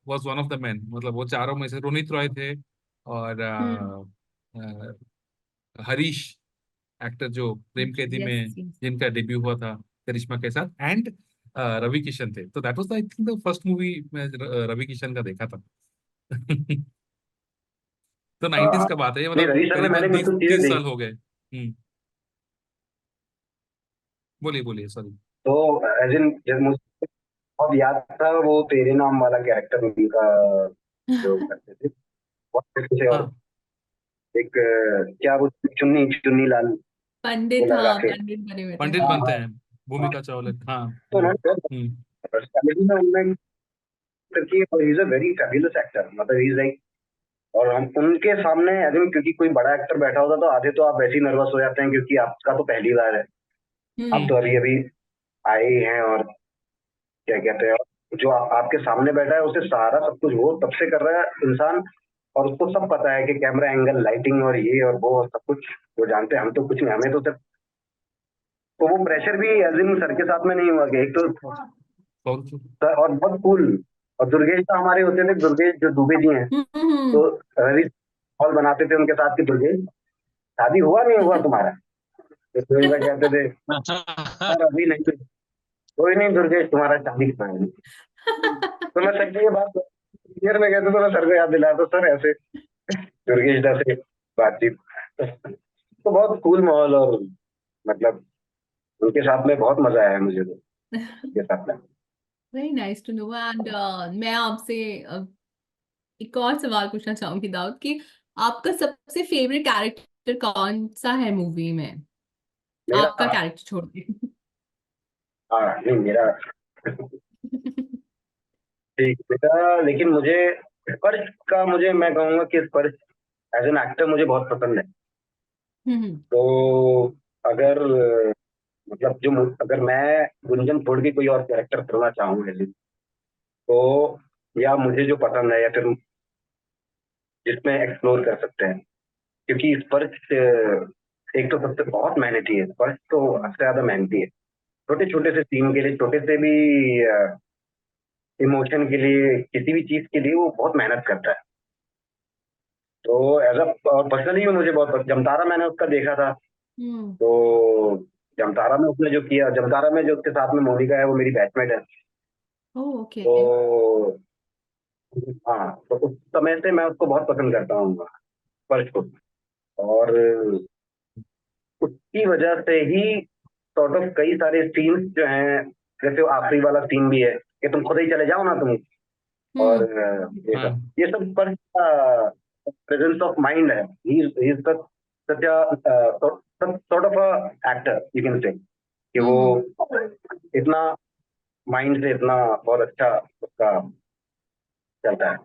was one of the man, मतलब वो चारों में से रोनित रॉय थे, और हम्म। हरीश, एक्टर जो प्रेम कैदी यस में यस। जिनका डेब्यू हुआ था करिश्मा के साथ, एंड रवि किशन थे। तो that was I think the first movie मैं रवि किशन का देखा था। तो हाँ 90s हाँ। का बात है ये, नहीं, मतलब रवि सर ने मैंने करीबन कुछ तीस कुछ चीजें तीस साल देखी। हो गए। बोलिए बोलिए, सॉरी। तो एज इन, जब मुझे बहुत याद था वो तेरे नाम वाला कैरेक्टर उनका जो करते थे, बहुत अच्छे से। और हाँ, एक क्या वो, चुन्नी चुन्नी लाल वो पंडित, लगा हाँ के। पंडित बने हुए थे, पंडित हाँ। बनते हाँ हैं, हाँ। भूमिका चावला, हाँ। तो उन्होंने हम्म। पर्सनालिटी में उनमें करके, और he is a very fabulous actor, मतलब ही इज लाइक। और हम उनके सामने, आई थिंक, क्योंकि कोई बड़ा एक्टर बैठा होता तो आधे तो आप वैसे ही नर्वस हो जाते हैं, क्योंकि आपका तो पहली बार है, आप हम्म। तो अभी अभी आए ही हैं, और क्या कहते हैं, जो आपके सामने बैठा है उसे सारा सब कुछ वो तब से कर रहा है इंसान, और उसको सब पता है कि कैमरा एंगल, लाइटिंग और ये और वो और सब कुछ वो जानते हैं। हम तो कुछ नहीं, हमें तो सिर्फ, तो वो प्रेशर भी एज इन सर के साथ में नहीं हुआ कि एक तो कौन सी? सर, और बहुत कूल। और दुर्गेश तो हमारे होते थे, दुर्गेश जो दुबे जी हैं, तो हम्म। रवि हॉल बनाते थे उनके साथ की, दुर्गेश शादी हुआ नहीं हुआ तुम्हारा, तो सुरेंद्र कहते थे सर अभी नहीं, कोई नहीं दुर्गेश तुम्हारा शादी कितना है। तो मैं सर की ये बात क्लियर में कहते, तो मैं सर को याद दिलाता, सर ऐसे दुर्गेश दा से बातचीत। तो बहुत कूल माहौल, और मतलब उनके साथ में बहुत मजा आया मुझे, तो उनके साथ में। Very nice to know. And मैं आपसे एक और सवाल पूछना चाहूंगी दाऊद, कि आपका सबसे फेवरेट कैरेक्टर कौन सा है मूवी में, आपका मेरा, कैरेक्टर छोड़ के? हाँ नहीं मेरा, ठीक बेटा, लेकिन मुझे स्पर्श का, मुझे मैं कहूंगा कि स्पर्श एज एन एक्टर मुझे बहुत पसंद है। हम्म। तो अगर मतलब अगर मैं गुंजन छोड़ के कोई और कैरेक्टर करना चाहूँ ऐसे, तो या मुझे जो पसंद है, या फिर जिसमें एक्सप्लोर कर सकते हैं, क्योंकि स्पर्श एक तो सबसे बहुत मेहनती है, स्पर्श तो सबसे ज्यादा मेहनती है। छोटे छोटे से सीन के लिए, छोटे से भी इमोशन के लिए, किसी भी चीज के लिए वो बहुत मेहनत करता है। तो एज अ पर्सनली भी मुझे बहुत जमतारा मैंने उसका देखा था। हम्म। तो जमतारा में उसने जो किया, जमतारा में जो उसके साथ में मोनिका है, वो मेरी बैचमेट है। ओके। तो हाँ, तो उस समय से मैं उसको बहुत पसंद करता हूँ, स्पर्श को। और उसकी वजह से ही सॉर्ट ऑफ कई सारे सीन्स जो हैं, जैसे वो आखिरी वाला सीन भी है कि तुम खुद ही चले जाओ ना तुम, और हम्म। हाँ। ये सब स्पर्श का प्रेजेंस ऑफ माइंड है। He is such a sort of a actor, you can say, कि वो हम्म। इतना माइंड से इतना बहुत अच्छा उसका चलता है,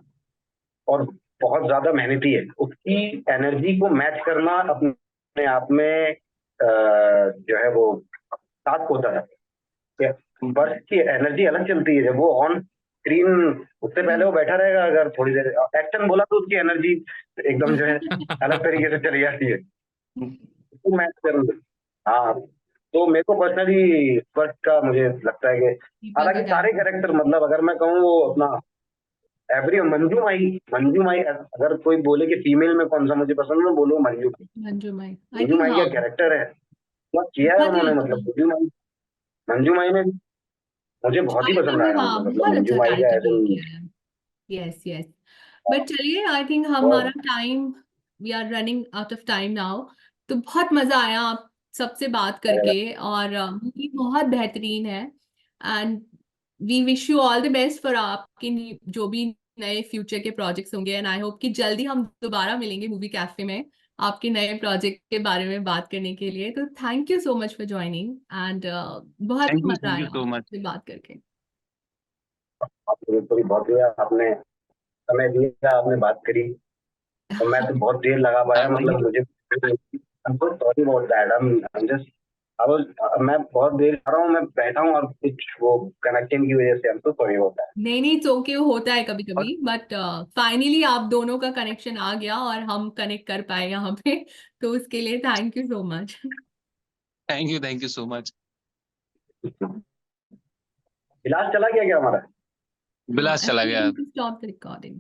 और बहुत ज्यादा मेहनती है। उसकी एनर्जी को मैच करना अपने अपने आप में जो है वो साथ होता था। बर्स्ट की एनर्जी अलग चलती है जब वो ऑन स्क्रीन, उससे पहले वो बैठा रहेगा, अगर थोड़ी देर एक्शन बोला तो उसकी एनर्जी एकदम जो है अलग तरीके से चली जाती है। तो मैं जरूर, हाँ, तो मेरे को पर्सनली स्पर्श का मुझे लगता है कि दीपक हालांकि का सारे character। कैरेक्टर, मतलब अगर मैं कहूँ वो अपना एवरी मंजू माई अगर कोई बोले कि फीमेल में कौन सा मुझे पसंद है, मैं बोलूँ मंजू। मंजू माई, आई मंजू थिंक माई हाँ, का कैरेक्टर है, क्या किया है बहुत ही उन्होंने, अच्छा। मतलब मंजू माई ने मुझे बहुत ही चारुलता पसंद में आया, हाँ मतलब बहुत मंजू अच्छा माई का कैरेक्टर प्ले एज किया है। Yes yes. बट चलिए, आई थिंक हमारा बहुत time, we are running out of time now. तो बहुत मजा आया आप सबसे बात करके, और मूवी बहुत बेहतरीन है। And we wish you all the best for आपके जो भी नए फ्यूचर के प्रोजेक्ट्स होंगे, एंड आई होप कि जल्दी हम दोबारा मिलेंगे मूवी कैफे में आपके नए प्रोजेक्ट के बारे में बात करने के लिए। तो thank you so much for joining, and बहुत ही मजा थैंक यू आया सो मच। आपसे बात करके। आपने बहुत दिया, आपने समय दिया, आपने बात करी, और मैं तो बहुत देर लगा पाया, थैंक मतलब यू। मुझे sorry about that, I just मैं बहुत देर कर रहा हूँ, मैं बैठा हूँ और कुछ वो कनेक्टिंग की वजह से, हमको सॉरी होता है। नहीं नहीं, इट्स ओके, होता है कभी कभी, बट फाइनली आप दोनों का कनेक्शन आ गया और हम कनेक्ट कर पाए यहाँ पे। तो उसके लिए thank you so much. Thank you so much. इलाज चला गया क्या हमारा? बिलास चला गया। Stop the recording.